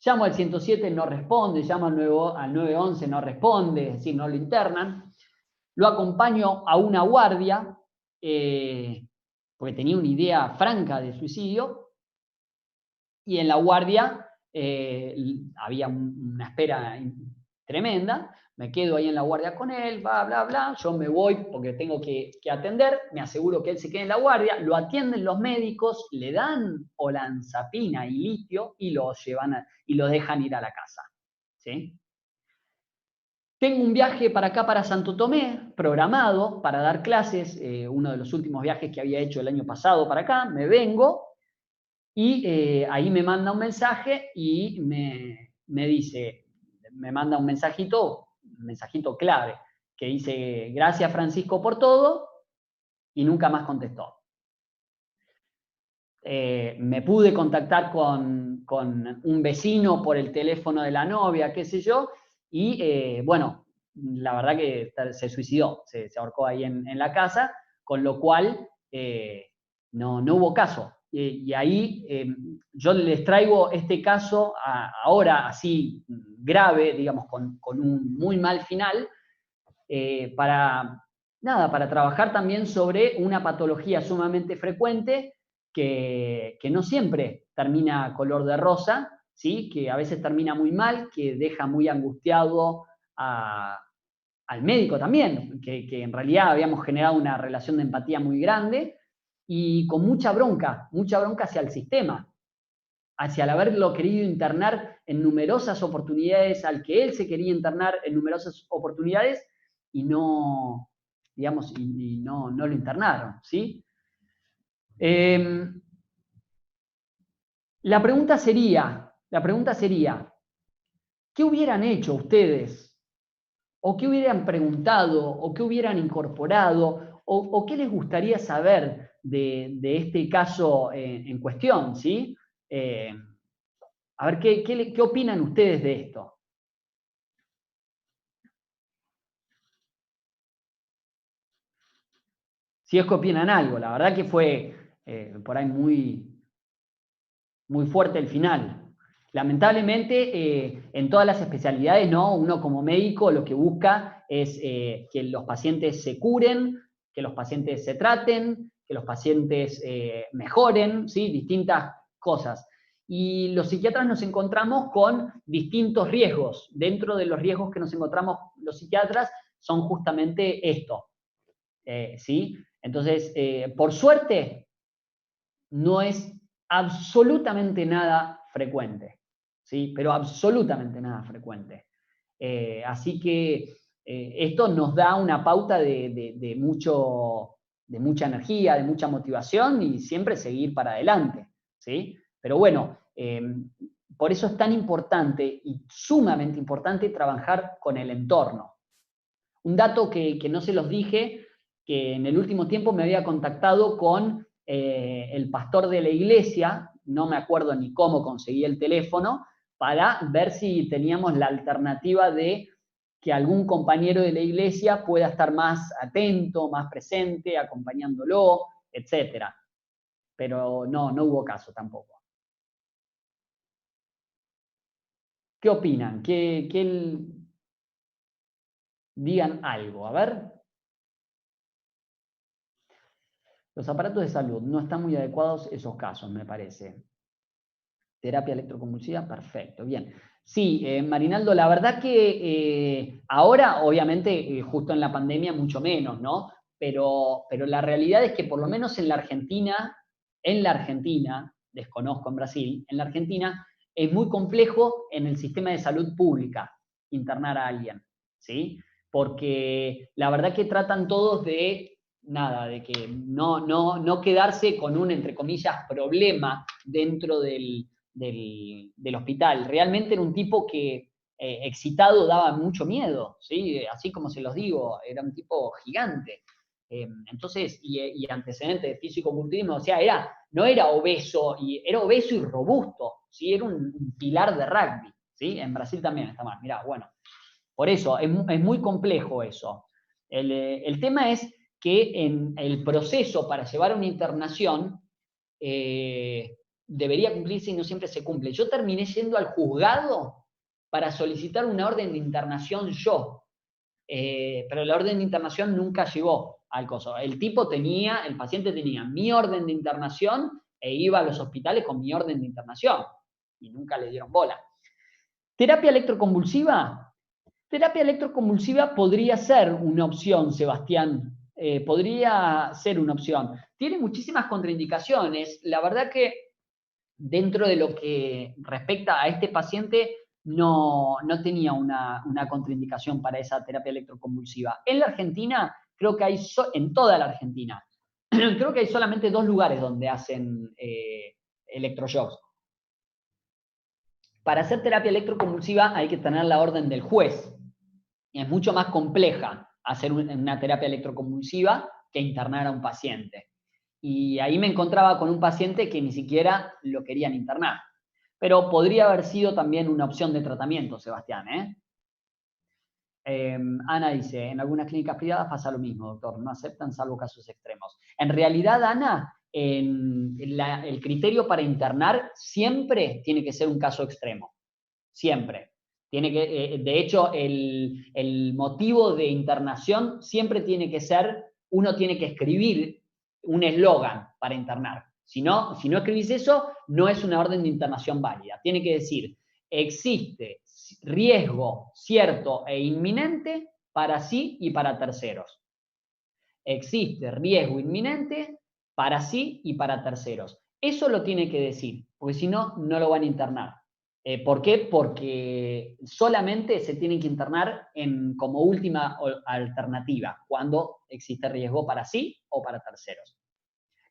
Llamo al 107, no responde, llamo al 911, no responde, es decir, no lo internan. Lo acompaño a una guardia, porque tenía una idea franca de suicidio, y en la guardia había una espera tremenda, me quedo ahí en la guardia con él, bla, bla, bla, yo me voy porque tengo que atender, me aseguro que él se quede en la guardia, lo atienden los médicos, le dan olanzapina y litio y lo llevan y lo dejan ir a la casa, ¿sí? Tengo un viaje para acá, para Santo Tomé, programado para dar clases, uno de los últimos viajes que había hecho el año pasado para acá, me vengo y ahí me manda un mensaje y me dice, me manda un mensajito clave, que dice, gracias Francisco por todo, y nunca más contestó. Me pude contactar con un vecino por el teléfono de la novia, qué sé yo, y bueno, la verdad que se suicidó, se ahorcó ahí en la casa, con lo cual no hubo caso. Y ahí yo les traigo este caso ahora así grave, digamos, con un muy mal final, para trabajar también sobre una patología sumamente frecuente que no siempre termina color de rosa, ¿sí? Que a veces termina muy mal, que deja muy angustiado al médico también, que en realidad habíamos generado una relación de empatía muy grande y con mucha bronca hacia el sistema, hacia el haberlo querido internar en numerosas oportunidades, al que él se quería internar en numerosas oportunidades y no, digamos, y no lo internaron, ¿sí? La pregunta sería, ¿qué hubieran hecho ustedes? ¿O qué hubieran preguntado? ¿O qué hubieran incorporado? ¿O qué les gustaría saber de este caso en cuestión? ¿Sí? A ver, ¿qué opinan ustedes de esto? Si es que opinan algo. La verdad que fue por ahí muy fuerte el final. Lamentablemente, en todas las especialidades, ¿no? Uno como médico lo que busca es que los pacientes se curen, que los pacientes se traten, que los pacientes mejoren, ¿sí? Distintas cosas. Y los psiquiatras nos encontramos con distintos riesgos. Dentro de los riesgos que nos encontramos los psiquiatras son justamente esto, ¿sí? Entonces, por suerte, no es absolutamente nada frecuente, ¿sí? Pero absolutamente nada frecuente. Así que esto nos da una pauta de mucha energía, de mucha motivación y siempre seguir para adelante, ¿sí? Pero bueno, por eso es tan importante y sumamente importante trabajar con el entorno. Un dato que no se los dije, que en el último tiempo me había contactado con el pastor de la iglesia, no me acuerdo ni cómo conseguí el teléfono, para ver si teníamos la alternativa de que algún compañero de la iglesia pueda estar más atento, más presente, acompañándolo, etc. Pero no hubo caso tampoco. ¿Qué opinan? Digan algo, a ver. Los aparatos de salud no están muy adecuados esos casos, me parece. Terapia electroconvulsiva, perfecto, bien. Sí, Marinaldo, la verdad que ahora, obviamente, justo en la pandemia, mucho menos, ¿no? Pero la realidad es que por lo menos en la Argentina, desconozco en Brasil, en la Argentina es muy complejo en el sistema de salud pública internar a alguien, ¿sí? Porque la verdad que tratan todos de que no quedarse con un, entre comillas, problema dentro del hospital. Realmente era un tipo que excitado daba mucho miedo, ¿sí? Así como se los digo, era un tipo gigante. Entonces, y antecedentes de físico-culturismo, o sea, no era obeso, era obeso y robusto, ¿sí? Era un pilar de rugby, ¿sí? En Brasil también está mal, mirá, bueno. Por eso, es muy complejo eso. El tema es que en el proceso para llevar una internación debería cumplirse y no siempre se cumple. Yo terminé yendo al juzgado para solicitar una orden de internación yo, pero la orden de internación nunca llegó al coso. El paciente tenía mi orden de internación e iba a los hospitales con mi orden de internación y nunca le dieron bola. ¿Terapia electroconvulsiva? Terapia electroconvulsiva podría ser una opción, Sebastián. Podría ser una opción. Tiene muchísimas contraindicaciones. La verdad que dentro de lo que respecta a este paciente, no tenía una contraindicación para esa terapia electroconvulsiva. En la Argentina, creo que hay, en toda la Argentina, creo que hay solamente 2 lugares donde hacen electroshocks. Para hacer terapia electroconvulsiva hay que tener la orden del juez. Y es mucho más compleja hacer una terapia electroconvulsiva que internar a un paciente. Y ahí me encontraba con un paciente que ni siquiera lo querían internar. Pero podría haber sido también una opción de tratamiento, Sebastián, ¿eh? Ana dice, en algunas clínicas privadas pasa lo mismo, doctor, no aceptan salvo casos extremos. En realidad, Ana, el criterio para internar siempre tiene que ser un caso extremo, siempre. Tiene que, de hecho, el motivo de internación siempre tiene que ser, uno tiene que escribir un eslogan para internar. Si no escribís eso, no es una orden de internación válida. Tiene que decir, existe riesgo cierto e inminente para sí y para terceros. Existe riesgo inminente para sí y para terceros. Eso lo tiene que decir, porque si no, no lo van a internar. ¿Por qué? Porque solamente se tienen que internar como última alternativa, cuando existe riesgo para sí o para terceros.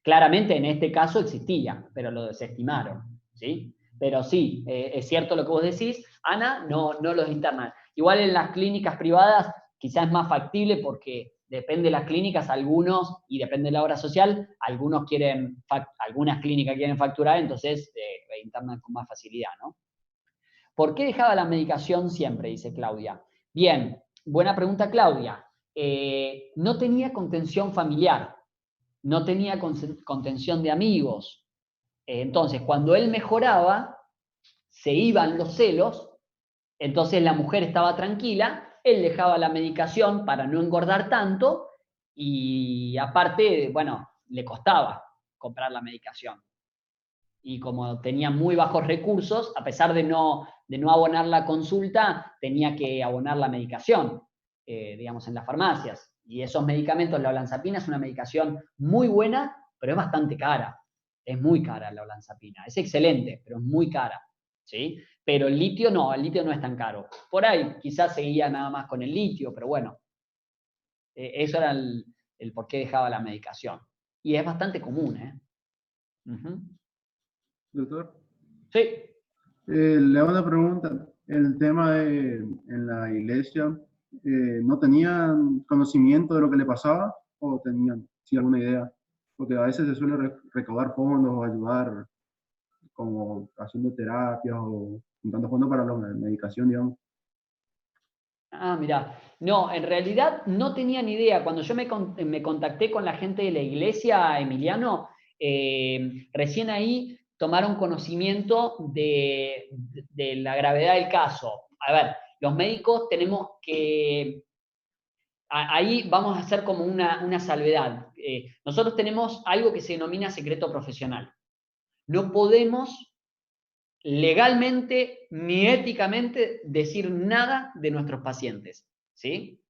Claramente en este caso existía, pero lo desestimaron, ¿sí? Pero sí, es cierto lo que vos decís, Ana, no los internan. Igual en las clínicas privadas quizás es más factible porque depende de las clínicas, algunos, y depende de la obra social, algunas clínicas quieren facturar, entonces internan con más facilidad, ¿no? ¿Por qué dejaba la medicación siempre? Dice Claudia. Bien, buena pregunta, Claudia. No tenía contención familiar, no tenía contención de amigos. Entonces, cuando él mejoraba, se iban los celos, entonces la mujer estaba tranquila, él dejaba la medicación para no engordar tanto y aparte, bueno, le costaba comprar la medicación. Y como tenía muy bajos recursos, a pesar de no abonar la consulta, tenía que abonar la medicación, digamos, en las farmacias. Y esos medicamentos, la olanzapina es una medicación muy buena, pero es bastante cara. Es muy cara la olanzapina. Es excelente, pero es muy cara, ¿sí? Pero el litio no es tan caro. Por ahí quizás seguía nada más con el litio, pero bueno, eso era el por qué dejaba la medicación. Y es bastante común, ¿eh? Doctor, Sí. le hago una pregunta. El tema de en la iglesia, ¿no tenían conocimiento de lo que le pasaba o tenían sí alguna idea? Porque a veces se suele recaudar fondos o ayudar como haciendo terapias o juntando fondos para la medicación, digamos. Ah, mirá. No, en realidad no tenía ni idea. Cuando yo me contacté con la gente de la iglesia, Emiliano, recién ahí tomaron conocimiento de la gravedad del caso. A ver, los médicos tenemos que... Ahí vamos a hacer como una salvedad. Nosotros tenemos algo que se denomina secreto profesional. No podemos legalmente ni éticamente decir nada de nuestros pacientes, ¿sí?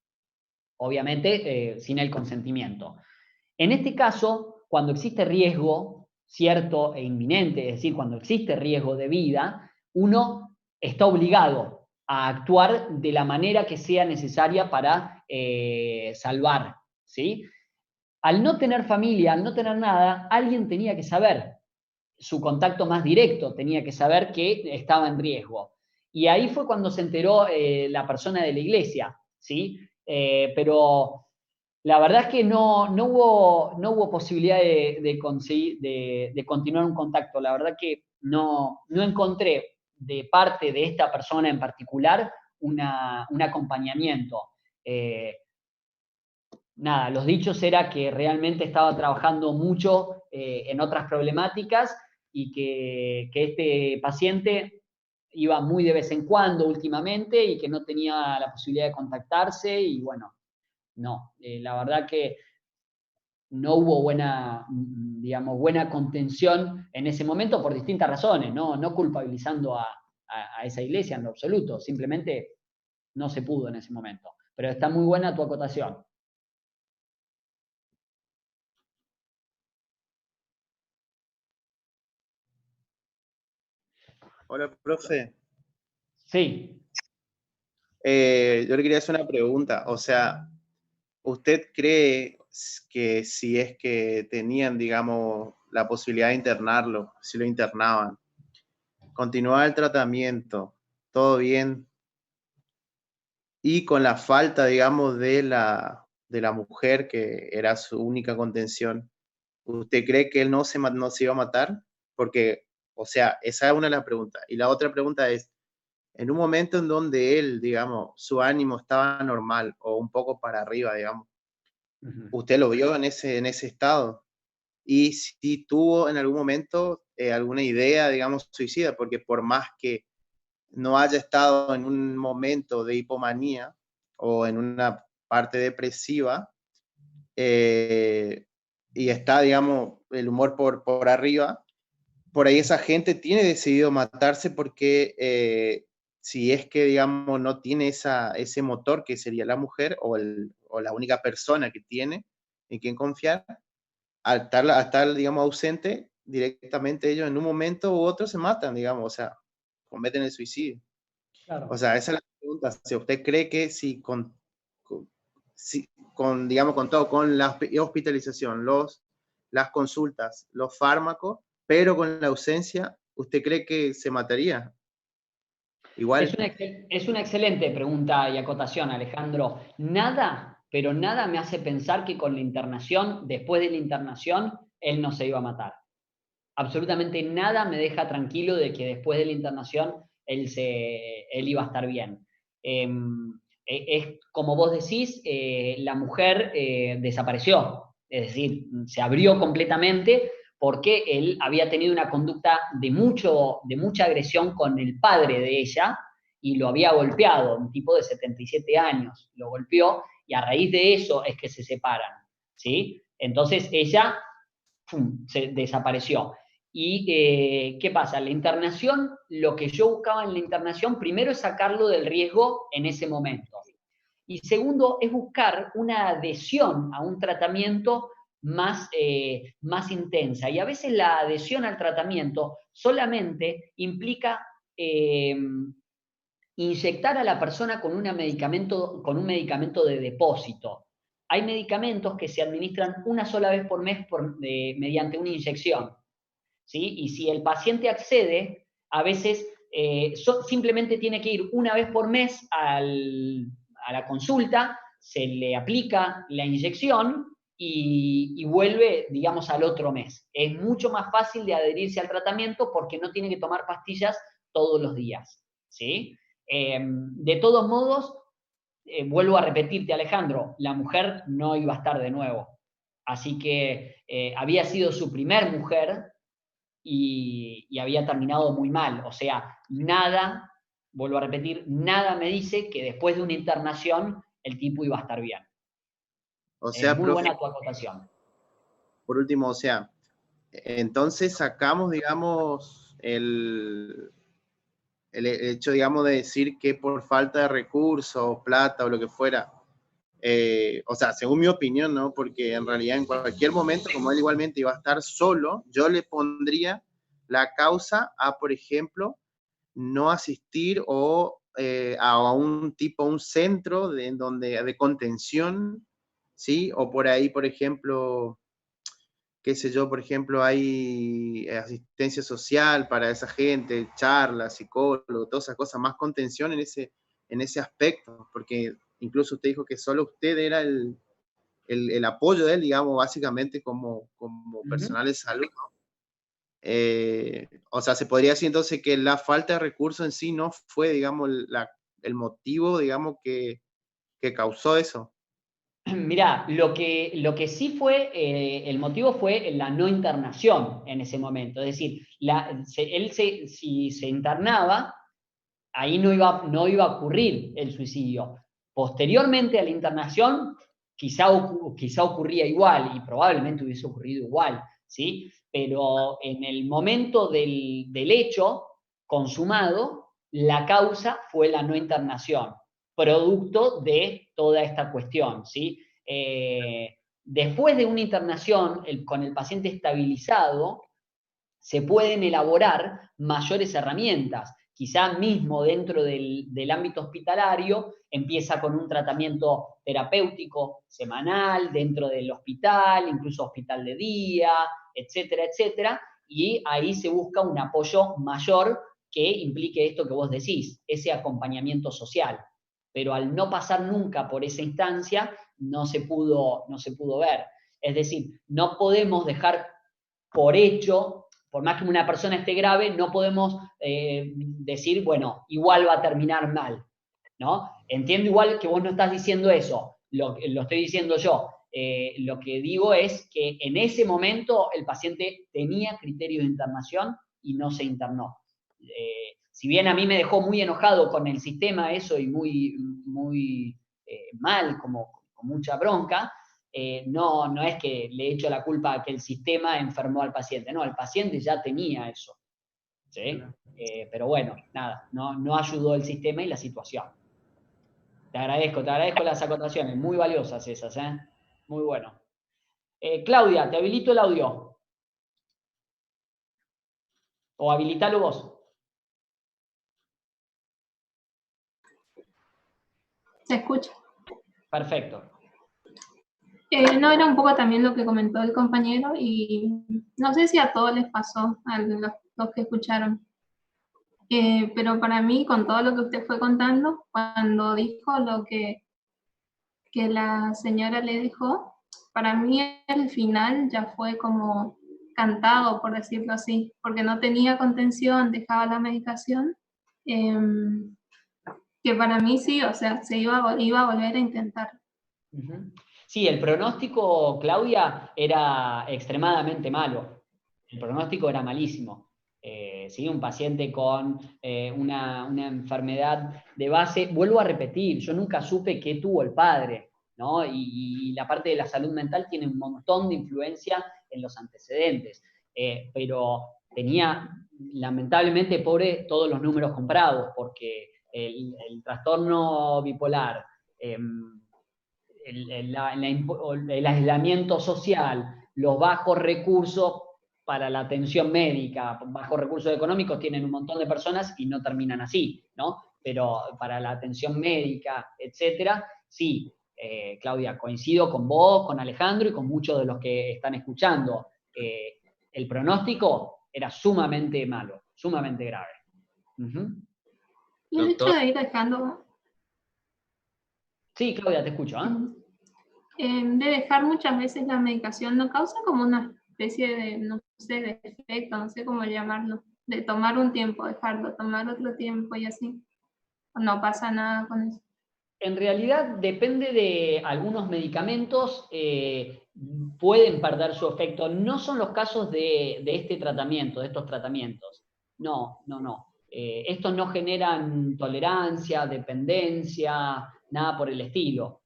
Obviamente sin el consentimiento. En este caso, cuando existe riesgo cierto e inminente, es decir, cuando existe riesgo de vida, uno está obligado a actuar de la manera que sea necesaria para salvar, ¿sí? Al no tener familia, al no tener nada, alguien tenía que saber, su contacto más directo tenía que saber que estaba en riesgo. Y ahí fue cuando se enteró la persona de la iglesia, ¿sí? Pero la verdad es que no hubo posibilidad de continuar un contacto. La verdad que no encontré de parte de esta persona en particular un acompañamiento. Nada, los dichos era que realmente estaba trabajando mucho en otras problemáticas y que este paciente iba muy de vez en cuando últimamente y que no tenía la posibilidad de contactarse y bueno, no, la verdad que no hubo digamos, buena contención en ese momento por distintas razones, no culpabilizando a esa iglesia en lo absoluto, simplemente no se pudo en ese momento. Pero está muy buena tu acotación. Hola, profe. Sí. Yo le quería hacer una pregunta. O sea, ¿usted cree que si es que tenían, digamos, la posibilidad de internarlo, si lo internaban, continuaba el tratamiento, todo bien, y con la falta, digamos, de la mujer que era su única contención, ¿usted cree que él no se iba a matar? Porque, o sea, esa es una de las preguntas. Y la otra pregunta es, en un momento en donde él, digamos, su ánimo estaba normal o un poco para arriba, digamos, ¿usted lo vio en ese estado? Y si tuvo en algún momento alguna idea, digamos, suicida, porque por más que no haya estado en un momento de hipomanía o en una parte depresiva, y está, digamos, el humor por arriba, por ahí esa gente tiene decidido matarse porque si es que, digamos, no tiene ese motor que sería la mujer o la única persona que tiene en quien confiar, al estar, digamos, ausente, directamente ellos en un momento u otro se matan, digamos, o sea, cometen el suicidio. Claro. O sea, esa es la pregunta. Si usted cree que si digamos, con todo, con la hospitalización, las consultas, los fármacos, pero con la ausencia, ¿usted cree que se mataría? Igual. Es una excelente pregunta y acotación, Alejandro. Nada, pero nada me hace pensar que con la internación, después de la internación, él no se iba a matar. Absolutamente nada me deja tranquilo de que después de la internación él iba a estar bien. Es como vos decís, la mujer desapareció, es decir, se abrió completamente porque él había tenido una conducta de mucha agresión con el padre de ella y lo había golpeado, un tipo de 77 años, lo golpeó y a raíz de eso es que se separan, ¿sí? Entonces ella se desapareció. ¿Y qué pasa? La internación, lo que yo buscaba en la internación, primero es sacarlo del riesgo en ese momento. Y segundo, es buscar una adhesión a un tratamiento más intensa. Y a veces la adhesión al tratamiento solamente implica inyectar a la persona con un medicamento de depósito. Hay medicamentos que se administran una sola vez por mes mediante una inyección, ¿sí? Y si el paciente accede, a veces simplemente tiene que ir una vez por mes a la consulta, se le aplica la inyección y vuelve, digamos, al otro mes. Es mucho más fácil de adherirse al tratamiento porque no tiene que tomar pastillas todos los días, ¿sí? De todos modos, vuelvo a repetirte, Alejandro, la mujer no iba a estar de nuevo. Así que había sido su primer mujer y había terminado muy mal. O sea, nada, vuelvo a repetir, nada me dice que después de una internación el tipo iba a estar bien. O sea, muy profe, buena tu acotación. por último, o sea, entonces sacamos, digamos, el hecho, digamos, de decir que por falta de recursos, plata o lo que fuera, o sea, según mi opinión, ¿no? Porque en realidad en cualquier momento, como él igualmente iba a estar solo, yo le pondría la causa a, por ejemplo, no asistir o a un centro de contención, ¿sí? O por ahí, por ejemplo, qué sé yo, por ejemplo, hay asistencia social para esa gente, charlas, psicólogos, todas esas cosas, más contención en ese aspecto, porque incluso usted dijo que solo usted era el apoyo de él, digamos, básicamente como personal de salud. O sea, se podría decir entonces que la falta de recursos en sí no fue, digamos, el motivo, digamos, que causó eso. Mirá, lo que sí fue, el motivo fue la no internación en ese momento. Es decir, si se internaba, ahí no iba a ocurrir el suicidio. Posteriormente a la internación, quizá ocurría igual y probablemente hubiese ocurrido igual, ¿sí? Pero en el momento del hecho consumado, la causa fue la no internación, producto de toda esta cuestión, ¿sí? Después de una internación, con el paciente estabilizado, se pueden elaborar mayores herramientas, quizá mismo dentro del ámbito hospitalario, empieza con un tratamiento terapéutico semanal dentro del hospital, incluso hospital de día, etcétera, etcétera, y ahí se busca un apoyo mayor que implique esto que vos decís, ese acompañamiento social. Pero al no pasar nunca por esa instancia, no se pudo ver. Es decir, no podemos dejar por hecho, por más que una persona esté grave, no podemos decir, bueno, igual va a terminar mal, ¿no? Entiendo igual que vos no estás diciendo eso, lo estoy diciendo yo. Lo que digo es que en ese momento el paciente tenía criterios de internación y no se internó. Si bien a mí me dejó muy enojado con el sistema eso y muy mal, con mucha bronca, no es que le echo la culpa a que el sistema enfermó al paciente, no, el paciente ya tenía eso, ¿sí? Pero bueno, nada, no ayudó el sistema y la situación. Te agradezco las acotaciones, muy valiosas esas, ¿eh? Muy bueno. Claudia, te habilito el audio. O habilitalo vos. ¿Se escucha? Perfecto. No, era un poco también lo que comentó el compañero y no sé si a todos les pasó, a los que escucharon. Pero para mí, con todo lo que usted fue contando, cuando dijo lo que la señora le dijo, para mí el final ya fue como cantado, por decirlo así, porque no tenía contención, dejaba la medicación, que para mí sí, o sea, se iba a volver a intentar. Sí, el pronóstico, Claudia, era extremadamente malo. El pronóstico era malísimo. ¿Sí? Un paciente con una enfermedad de base, vuelvo a repetir, yo nunca supe qué tuvo el padre, ¿no? Y la parte de la salud mental tiene un montón de influencia en los antecedentes. Pero tenía, lamentablemente, pobre, todos los números comprados, porque el trastorno bipolar, el aislamiento social, los bajos recursos para la atención médica, bajos recursos económicos tienen un montón de personas y no terminan así, ¿no? Pero para la atención médica, etcétera, sí, Claudia, coincido con vos, con Alejandro y con muchos de los que están escuchando. El pronóstico era sumamente malo, sumamente grave. Y el hecho de ir dejando... Sí, Claudia, te escucho, ¿eh? De dejar muchas veces la medicación no causa como una especie de, no sé, de efecto, no sé cómo llamarlo, de tomar un tiempo, dejarlo, tomar otro tiempo y así. No pasa nada con eso. En realidad depende de algunos medicamentos, pueden perder su efecto. No son los casos de este tratamiento, de estos tratamientos. No. Estos no generan tolerancia, dependencia, nada por el estilo.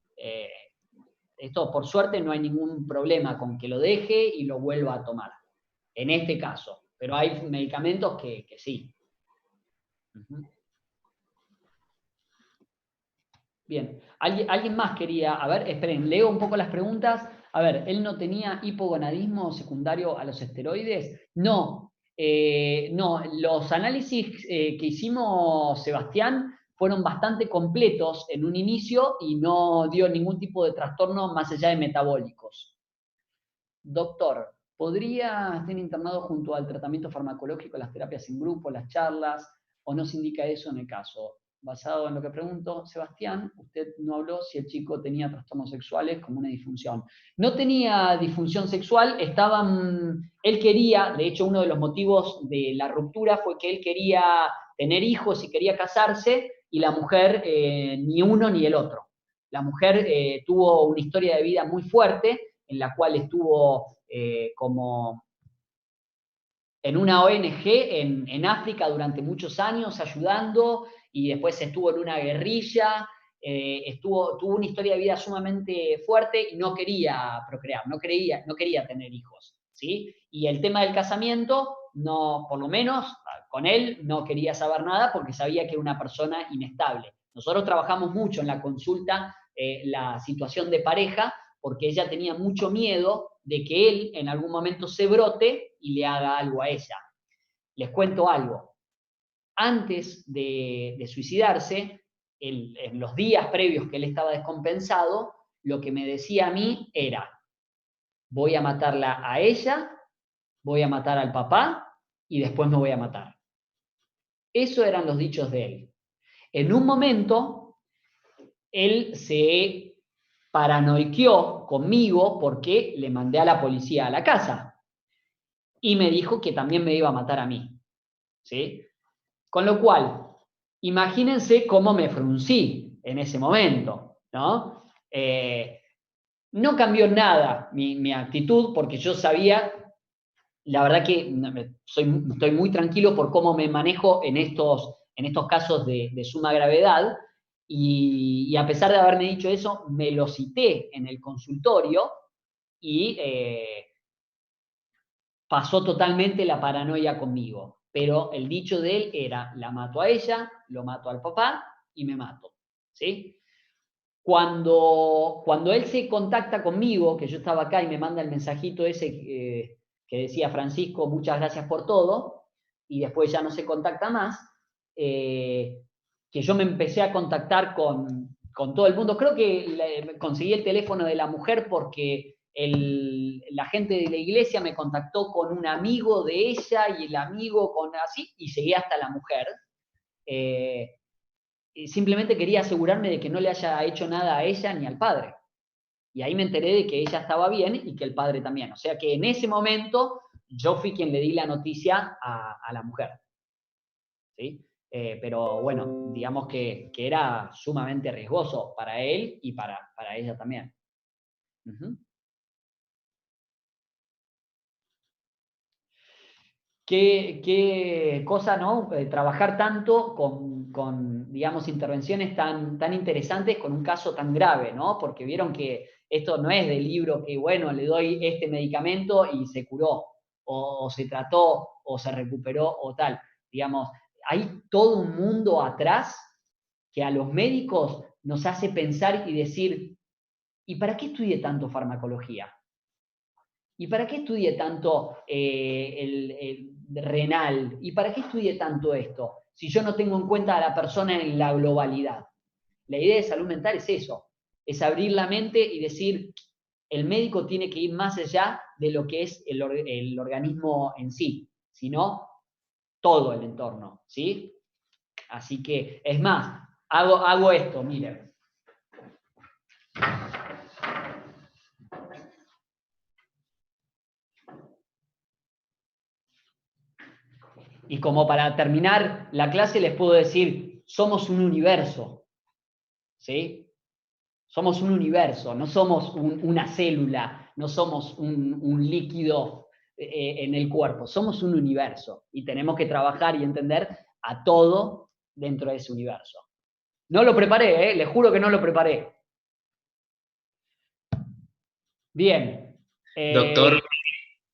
Esto, por suerte, no hay ningún problema con que lo deje y lo vuelva a tomar, en este caso. Pero hay medicamentos que sí. Bien, ¿alguien más quería? A ver, esperen, leo un poco las preguntas. A ver, ¿él no tenía hipogonadismo secundario a los esteroides? No, no, los análisis que hicimos, Sebastián, fueron bastante completos en un inicio y no dio ningún tipo de trastorno más allá de metabólicos. Doctor, ¿podría estar internado junto al tratamiento farmacológico, las terapias en grupo, las charlas, o no se indica eso en el caso? Basado en lo que pregunto, Sebastián, usted no habló si el chico tenía trastornos sexuales como una disfunción. No tenía disfunción sexual, él quería, de hecho uno de los motivos de la ruptura fue que él quería tener hijos y quería casarse, y la mujer ni uno ni el otro. La mujer tuvo una historia de vida muy fuerte, en la cual estuvo como en una ONG en África durante muchos años ayudando, y después estuvo en una guerrilla, tuvo una historia de vida sumamente fuerte y no quería procrear, no quería tener hijos, ¿sí? Y el tema del casamiento, no, por lo menos con él no quería saber nada porque sabía que era una persona inestable. Nosotros trabajamos mucho en la consulta la situación de pareja, porque ella tenía mucho miedo de que él en algún momento se brote y le haga algo a ella. Les cuento algo. antes de suicidarse, en los días previos que él estaba descompensado, lo que me decía a mí era, voy a matarla a ella, voy a matar al papá y después me voy a matar. Esos eran los dichos de él. En un momento, él se paranoiqueó conmigo porque le mandé a la policía a la casa y me dijo que también me iba a matar a mí, ¿sí? Con lo cual, imagínense cómo me fruncí en ese momento, ¿no? No cambió nada mi actitud porque yo sabía, la verdad que estoy muy tranquilo por cómo me manejo en estos casos de suma gravedad, y a pesar de haberme dicho eso, me lo cité en el consultorio y pasó totalmente la paranoia conmigo. Pero el dicho de él era, la mato a ella, lo mato al papá y me mato, ¿sí? Cuando él se contacta conmigo, que yo estaba acá y me manda el mensajito ese que decía, Francisco, muchas gracias por todo, y después ya no se contacta más, que yo me empecé a contactar con todo el mundo. Creo que conseguí el teléfono de la mujer porque la gente de la iglesia me contactó con un amigo de ella y el amigo con así, y llegué hasta la mujer. Simplemente quería asegurarme de que no le haya hecho nada a ella ni al padre. Y ahí me enteré de que ella estaba bien y que el padre también. O sea que en ese momento yo fui quien le di la noticia a la mujer, ¿sí? Pero bueno, digamos que era sumamente riesgoso para él y para ella también. Qué cosa, ¿no? Trabajar tanto con, digamos, intervenciones tan interesantes con un caso tan grave, ¿no? Porque vieron que esto no es del libro que, bueno, le doy este medicamento y se curó, o se trató, o se recuperó, o tal. Digamos, hay todo un mundo atrás que a los médicos nos hace pensar y decir, ¿y para qué estudié tanto farmacología? ¿Y para qué estudié tanto el renal? ¿Y para qué estudié tanto esto? Si yo no tengo en cuenta a la persona en la globalidad. La idea de salud mental es eso, es abrir la mente y decir, el médico tiene que ir más allá de lo que es el organismo en sí, sino todo el entorno, ¿sí? Así que, es más, hago esto, miren. Y como para terminar la clase les puedo decir, somos un universo, ¿sí? Somos un universo, no somos una célula, no somos un líquido en el cuerpo, somos un universo y tenemos que trabajar y entender a todo dentro de ese universo. No lo preparé, les juro que no lo preparé. Bien. Doctor.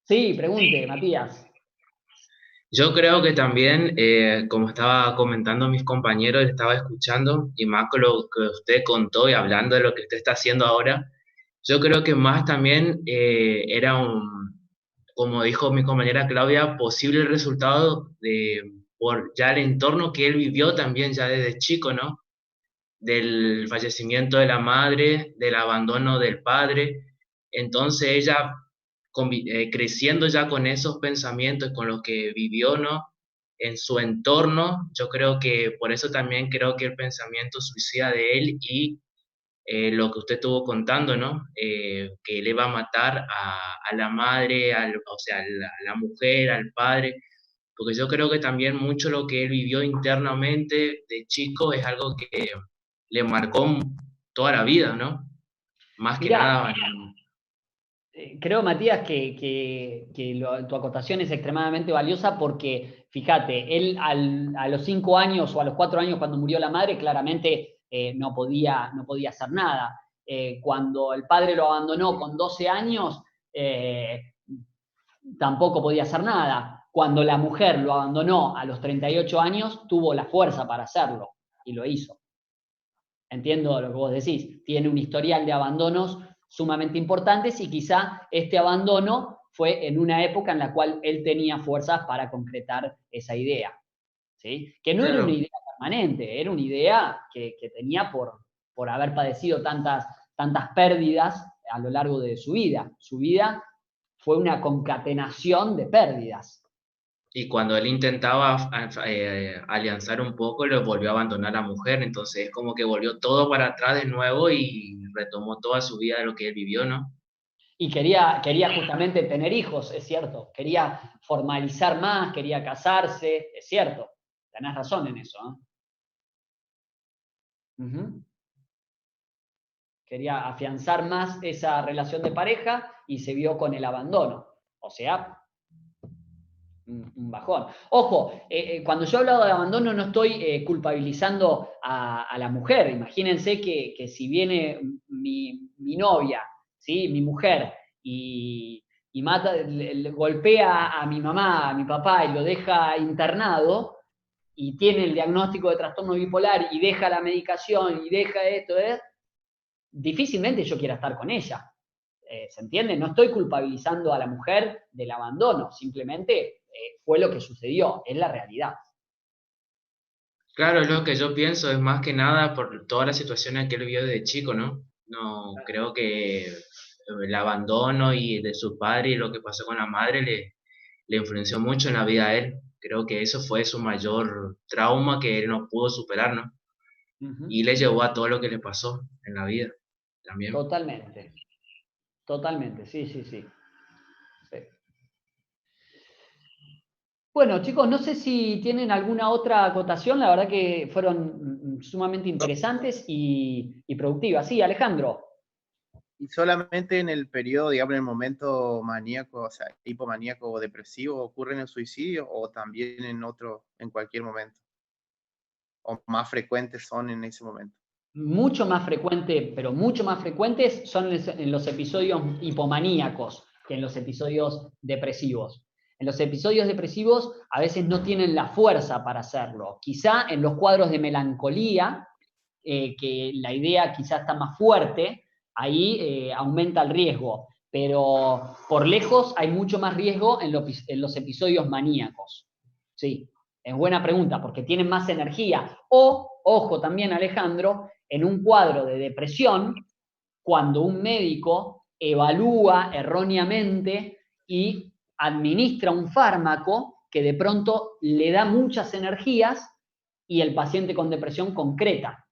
Sí, pregunte, Matías. Yo creo que también, como estaba comentando mis compañeros, estaba escuchando, y más con lo que usted contó y hablando de lo que usted está haciendo ahora, yo creo que más también era como dijo mi compañera Claudia, posible resultado por ya el entorno que él vivió también ya desde chico, ¿no? Del fallecimiento de la madre, del abandono del padre. Entonces ella creciendo ya con esos pensamientos, con lo que vivió, ¿no? En su entorno, yo creo que por eso también creo que el pensamiento suicida de él y lo que usted estuvo contando, ¿no? Que le va a matar a la madre, o sea, a la mujer, al padre, porque yo creo que también mucho lo que él vivió internamente de chico es algo que le marcó toda la vida, ¿no? Más que nada. Creo, Matías, que tu acotación es extremadamente valiosa porque, fíjate, él a los 5 años o a los 4 años cuando murió la madre, claramente no podía hacer nada. Cuando el padre lo abandonó con 12 años, tampoco podía hacer nada. Cuando la mujer lo abandonó a los 38 años, tuvo la fuerza para hacerlo y lo hizo. Entiendo lo que vos decís. Tiene un historial de abandonos sumamente importantes y quizá este abandono fue en una época en la cual él tenía fuerzas para concretar esa idea, ¿sí? Que no era Claro. una idea permanente, era una idea que tenía por haber padecido tantas pérdidas a lo largo de su vida. Su vida fue una concatenación de pérdidas. Y cuando él intentaba alianzar un poco, lo volvió a abandonar a la mujer, entonces es como que volvió todo para atrás de nuevo y retomó toda su vida de lo que él vivió, ¿no? Y quería justamente tener hijos, es cierto. Quería formalizar más, quería casarse, es cierto. Tenés razón en eso, ¿eh? Ujú. Quería afianzar más esa relación de pareja y se vio con el abandono. O sea, un bajón. Ojo, cuando yo he hablado de abandono no estoy culpabilizando a la mujer. Imagínense que si viene mi novia, ¿sí? Mi mujer, y mata, le golpea a mi mamá, a mi papá y lo deja internado, y tiene el diagnóstico de trastorno bipolar y deja la medicación y deja esto, difícilmente yo quiera estar con ella. ¿Se entiende? No estoy culpabilizando a la mujer del abandono, simplemente fue lo que sucedió, es la realidad. Claro, es lo que yo pienso, es más que nada por todas las situaciones que él vivió de chico, ¿no? No, creo que el abandono y de su padre y lo que pasó con la madre le influenció mucho en la vida a él. Creo que eso fue su mayor trauma que él no pudo superar, ¿no? Y le llevó a todo lo que le pasó en la vida también. Totalmente. Totalmente, sí, sí, sí. Sí. Bueno, chicos, no sé si tienen alguna otra acotación, la verdad que fueron sumamente interesantes y productivas. Sí, Alejandro. Y solamente en el periodo, digamos, en el momento maníaco, o sea, hipomaníaco o depresivo, ocurren el suicidio, o también en cualquier momento, o más frecuentes son en ese momento. Mucho más frecuente, pero mucho más frecuentes son en los episodios hipomaníacos que en los episodios depresivos. En los episodios depresivos a veces no tienen la fuerza para hacerlo. Quizá en los cuadros de melancolía, que la idea quizá está más fuerte, ahí aumenta el riesgo. Pero por lejos hay mucho más riesgo en los episodios maníacos. Sí, es buena pregunta, porque tienen más energía. O, ojo también, Alejandro, en un cuadro de depresión, cuando un médico evalúa erróneamente y administra un fármaco que de pronto le da muchas energías y el paciente con depresión concreta.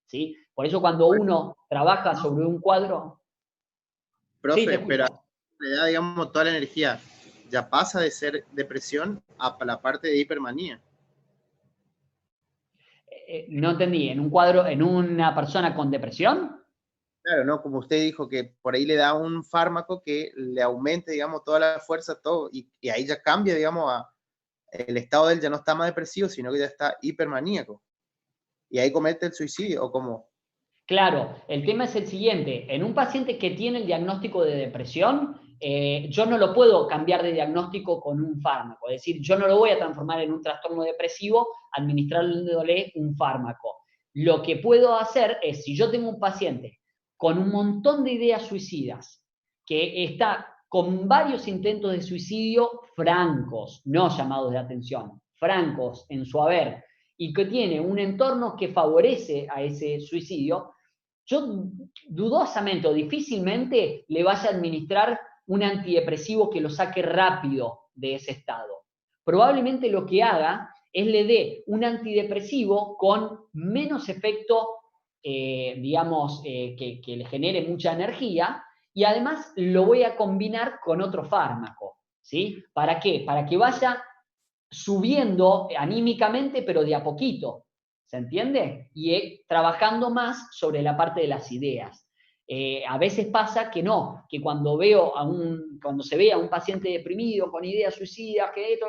¿Sí? Por eso cuando uno trabaja sobre un cuadro... Profe, sí, pero le da, digamos, toda la energía, ya pasa de ser depresión a la parte de hipermanía. No entendí, ¿en un cuadro, en una persona con depresión? Claro, ¿no? Como usted dijo, que por ahí le da un fármaco que le aumente, digamos, toda la fuerza, todo, y ahí ya cambia, digamos, el estado de él ya no está más depresivo, sino que ya está hipermaníaco. Y ahí comete el suicidio, ¿o cómo? Claro, el tema es el siguiente. En un paciente que tiene el diagnóstico de depresión, yo no lo puedo cambiar de diagnóstico con un fármaco. Es decir, yo no lo voy a transformar en un trastorno depresivo administrándole un fármaco. Lo que puedo hacer es, si yo tengo un paciente con un montón de ideas suicidas, que está con varios intentos de suicidio francos, no llamados de atención, francos en su haber, y que tiene un entorno que favorece a ese suicidio, yo dudosamente o difícilmente le vaya a administrar un antidepresivo que lo saque rápido de ese estado. Probablemente lo que haga es le dé un antidepresivo con menos efecto, digamos, que le genere mucha energía, y además lo voy a combinar con otro fármaco. ¿Sí? ¿Para qué? Para que vaya subiendo anímicamente, pero de a poquito. ¿Se entiende? Y trabajando más sobre la parte de las ideas. A veces pasa que no, que cuando se ve a un paciente deprimido con ideas suicidas, que esto,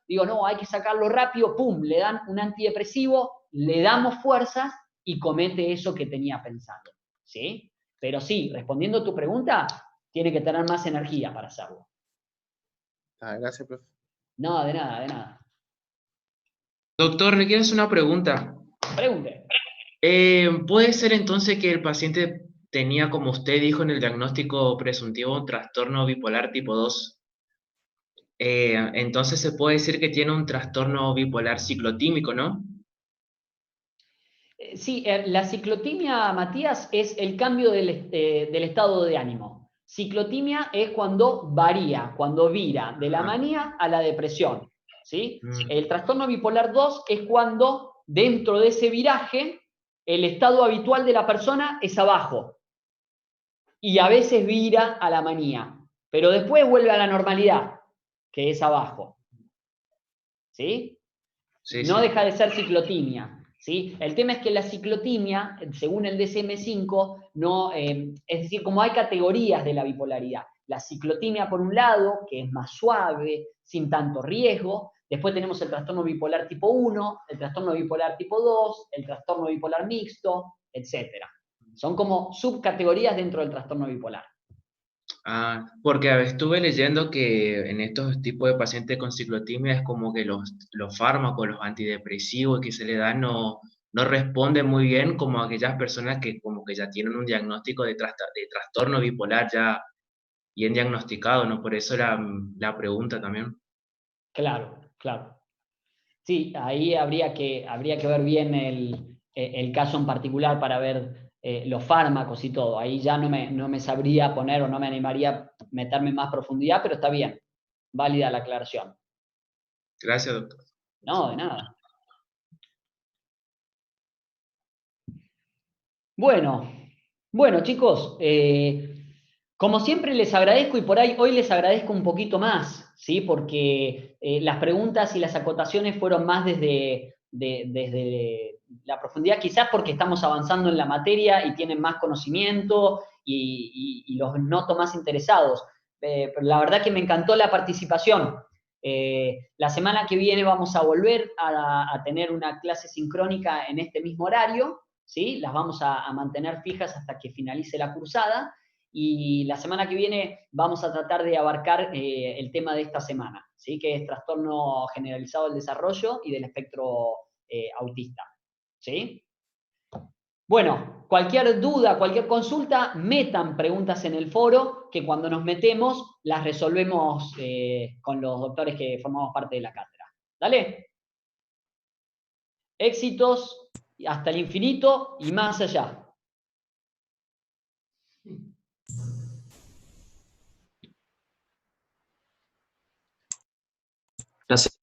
digo, no, hay que sacarlo rápido, pum, le dan un antidepresivo, le damos fuerzas y comete eso que tenía pensado. ¿Sí? Pero sí, respondiendo a tu pregunta, tiene que tener más energía para hacerlo. Gracias, profe. No, de nada, de nada. Doctor, le quiero hacer una pregunta. Pregunte. ¿Puede ser entonces que el paciente tenía, como usted dijo en el diagnóstico presuntivo, un trastorno bipolar tipo 2? entonces se puede decir que tiene un trastorno bipolar ciclotímico, ¿no? Sí, la ciclotimia, Matías, es el cambio del estado de ánimo. Ciclotimia es cuando varía, cuando vira de la manía a la depresión, ¿sí? El trastorno bipolar 2 es cuando dentro de ese viraje el estado habitual de la persona es abajo y a veces vira a la manía, pero después vuelve a la normalidad, que es abajo, ¿sí? Sí, No sí. deja de ser ciclotimia, ¿sí? El tema es que la ciclotimia, según el DSM-5, no, es decir, como hay categorías de la bipolaridad. La ciclotimia, por un lado, que es más suave, sin tanto riesgo. Después tenemos el trastorno bipolar tipo 1, el trastorno bipolar tipo 2, el trastorno bipolar mixto, etc. Son como subcategorías dentro del trastorno bipolar. Porque estuve leyendo que en estos tipos de pacientes con ciclotimia es como que los fármacos, los antidepresivos que se le dan no responden muy bien como a aquellas personas que como que ya tienen un diagnóstico de trastorno bipolar ya bien diagnosticado, ¿no? Por eso la pregunta también. Claro, claro. Sí, ahí habría que ver bien el caso en particular para ver los fármacos y todo. Ahí ya no me sabría poner o no me animaría a meterme en más profundidad, pero está bien, válida la aclaración. Gracias, doctor. No, de nada. Bueno, chicos, como siempre les agradezco y por ahí hoy les agradezco un poquito más, ¿sí? Porque las preguntas y las acotaciones fueron más desde la profundidad, quizás porque estamos avanzando en la materia y tienen más conocimiento y los noto más interesados. Pero la verdad que me encantó la participación. La semana que viene vamos a volver a tener una clase sincrónica en este mismo horario, ¿sí? Las vamos a mantener fijas hasta que finalice la cursada. Y la semana que viene vamos a tratar de abarcar el tema de esta semana, ¿sí? Que es trastorno generalizado del desarrollo y del espectro autista, ¿sí? Bueno, cualquier duda, cualquier consulta, metan preguntas en el foro, que cuando nos metemos las resolvemos con los doctores que formamos parte de la cátedra. ¿Dale? Éxitos hasta el infinito y más allá. Gracias.